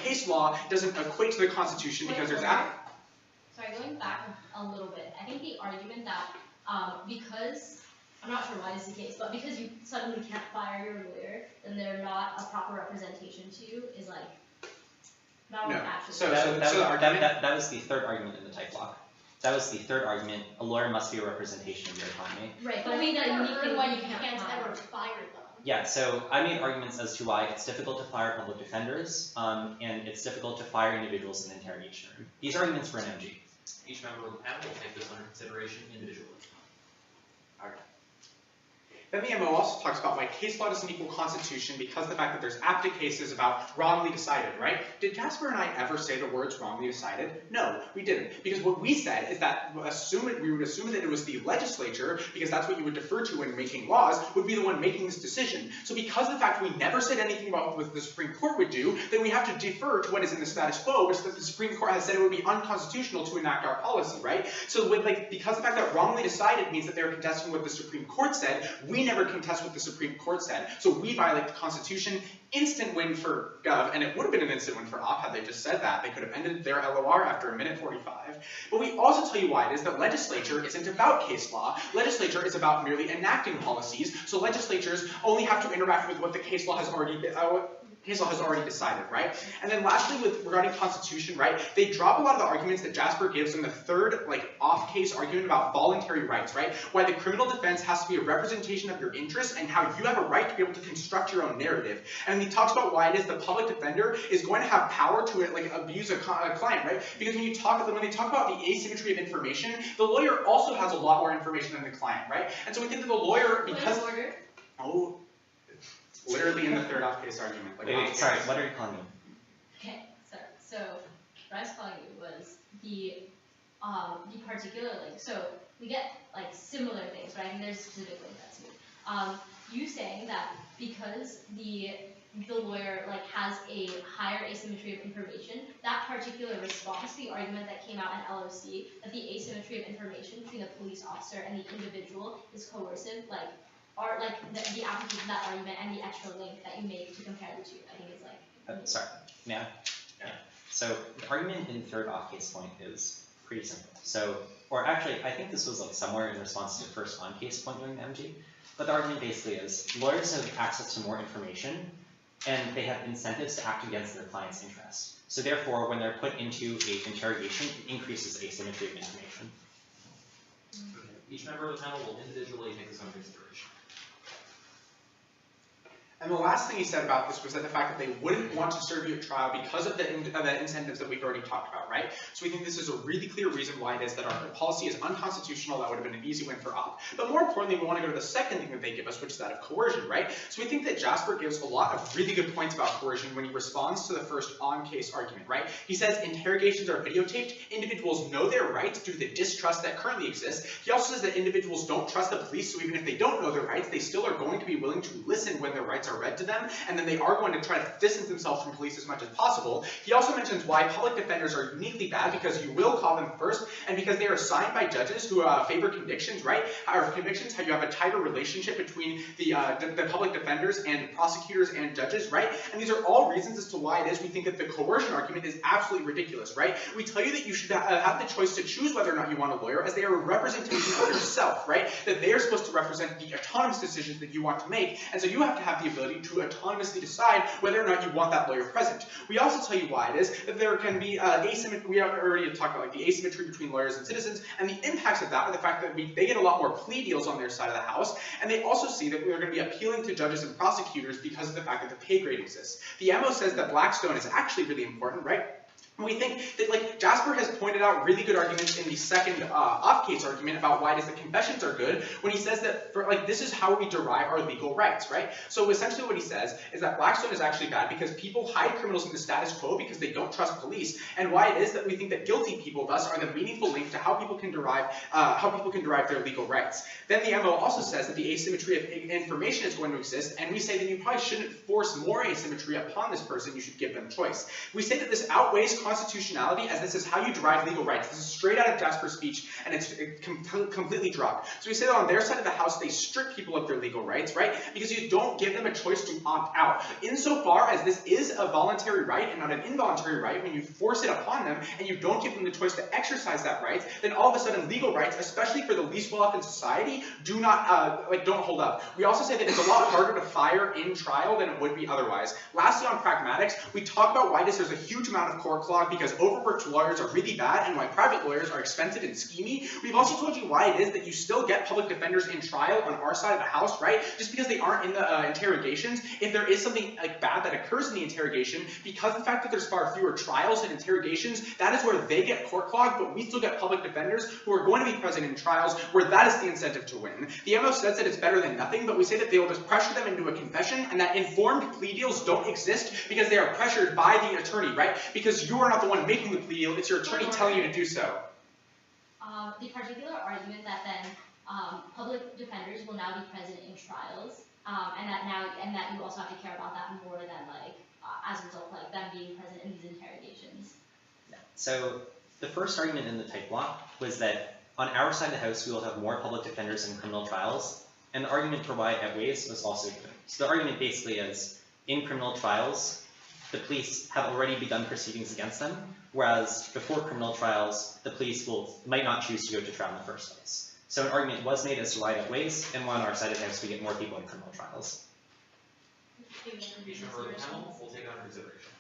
case law doesn't equate to the Constitution because there's Sorry, going back a little bit, I think the argument that because I'm not sure why this is the case, but because you suddenly can't fire your lawyer, then they're not a proper representation to you, is like, not what actually. That was the third argument in the type block. That was the third argument. A lawyer must be a representation of your client. Right, But we never heard why you can't ever fire them. Yeah, so I made arguments as to why it's difficult to fire public defenders, and it's difficult to fire individuals in the interrogation room. These arguments were in MG. Each member of the panel will take this under consideration individually. Then the MO also talks about why case law doesn't equal Constitution because of the fact that there's APDA cases about wrongly decided, right? Did Jasper and I ever say the words wrongly decided? No, we didn't. Because what we said is that we would assume that it was the legislature, because that's what you would defer to when making laws, would be the one making this decision. So because of the fact we never said anything about what the Supreme Court would do, then we have to defer to what is in the status quo, which is that the Supreme Court has said it would be unconstitutional to enact our policy, right? So because of the fact that wrongly decided means that they're contesting what the Supreme Court said, we never contest what the Supreme Court said. So we violate the Constitution. Instant win for Gov, and it would have been an instant win for Op had they just said that. They could have ended their LOR after a minute 45. But we also tell you why it is that legislature isn't about case law. Legislature is about merely enacting policies. So legislatures only have to interact with what the case law has already decided, right? And then lastly, regarding Constitution, right, they drop a lot of the arguments that Jasper gives in the third, off-case argument about voluntary rights, right? Why the criminal defense has to be a representation of your interests and how you have a right to be able to construct your own narrative. And he talks about why it is the public defender is going to have power to abuse a client, right? Because when they talk about the asymmetry of information, the lawyer also has a lot more information than the client, right? And so we think that the lawyer, because literally in the third off-case argument. Wait, sorry, what are you calling me? Okay, sorry. So what I was calling you was the particular link. So we get similar things, right? And there's a specific link that's new. You saying that because the lawyer has a higher asymmetry of information, that particular response to the argument that came out in LOC, that the asymmetry of information between the police officer and the individual is coercive, or the application of that argument and the extra link that you make to compare the two, I think it's sorry, yeah. So the argument in the third off-case point is pretty simple. So, or actually, I think this was somewhere in response to the first on-case point during the MG, but the argument basically is lawyers have access to more information and they have incentives to act against their client's interests. So therefore, when they're put into an interrogation, it increases asymmetry of information. Okay. Each member of the panel will individually take this under consideration. And the last thing he said about this was that the fact that they wouldn't want to serve you at trial because of the incentives that we've already talked about, right? So we think this is a really clear reason why it is that our policy is unconstitutional. That would have been an easy win for Op. But more importantly, we want to go to the second thing that they give us, which is that of coercion, right? So we think that Jasper gives a lot of really good points about coercion when he responds to the first on-case argument, right? He says interrogations are videotaped, individuals know their rights due to the distrust that currently exists. He also says that individuals don't trust the police, so even if they don't know their rights, they still are going to be willing to listen when their rights are read to them, and then they are going to try to distance themselves from police as much as possible. He also mentions why public defenders are uniquely bad because you will call them first, and because they are assigned by judges who favor convictions, right? Or convictions, how you have a tighter relationship between the public defenders and prosecutors and judges, right? And these are all reasons as to why it is we think that the coercion argument is absolutely ridiculous, right? We tell you that you should have the choice to choose whether or not you want a lawyer, as they are a representation of yourself, right? That they are supposed to represent the autonomous decisions that you want to make, and so you have to have the ability to autonomously decide whether or not you want that lawyer present. We also tell you why it is that there can be asymmetry. We already talked about like the asymmetry between lawyers and citizens, and the impacts of that are the fact that they get a lot more plea deals on their side of the house, and they also see that we're going to be appealing to judges and prosecutors because of the fact that the pay grade exists. The MO says that Blackstone is actually really important, right? We think that, like, Jasper has pointed out really good arguments in the second off-case argument about why does the confessions are good, when he says that, for, like, this is how we derive our legal rights, right? So essentially what he says is that Blackstone is actually bad because people hide criminals in the status quo because they don't trust police, and why it is that we think that guilty people thus are the meaningful link to how people can derive their legal rights. Then the MO also says that the asymmetry of information is going to exist, and we say that you probably shouldn't force more asymmetry upon this person, you should give them choice. We say that this outweighs constitutionality, as this is how you derive legal rights. This is straight out of Jasper's speech, and it's completely dropped. So we say that on their side of the house, they strip people of their legal rights, right? Because you don't give them a choice to opt out. Insofar as this is a voluntary right and not an involuntary right, when you force it upon them and you don't give them the choice to exercise that right, then all of a sudden legal rights, especially for the least well-off in society, don't hold up. We also say that it's a lot harder to fire in trial than it would be otherwise. Lastly, on pragmatics, we talk about why there's a huge amount of court clog because overworked lawyers are really bad and why private lawyers are expensive and schemy. We've also told you why it is that you still get public defenders in trial on our side of the house, right? Just because they aren't in the interrogations. If there is something like bad that occurs in the interrogation, because of the fact that there's far fewer trials and interrogations, that is where they get court clogged, but we still get public defenders who are going to be present in trials where that is the incentive to win. The MO says that it's better than nothing, but we say that they will just pressure them into a confession and that informed plea deals don't exist because they are pressured by the attorney, right? Because you are not the one making the plea deal, it's your attorney telling you to do so. The particular argument that then public defenders will now be present in trials, and that you also have to care about that more than as a result, them being present in these interrogations. Yeah. So the first argument in the type block was that on our side of the house we will have more public defenders in criminal trials, and the argument for why it outweighs was also good. So the argument basically is, in criminal trials, the police have already begun proceedings against them, whereas before criminal trials, the police might not choose to go to trial in the first place. So an argument was made as to why it outweighs, and on our side of the house we get more people in criminal trials. Each member of the panel will take it under consideration.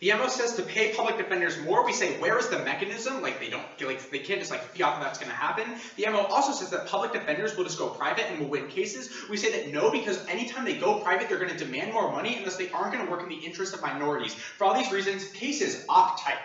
The MO says to pay public defenders more. We say, where is the mechanism? They can't just fiat that's going to happen. The MO also says that public defenders will just go private and will win cases. We say that no, because anytime they go private, they're going to demand more money, and thus they aren't going to work in the interest of minorities. For all these reasons, case is off type.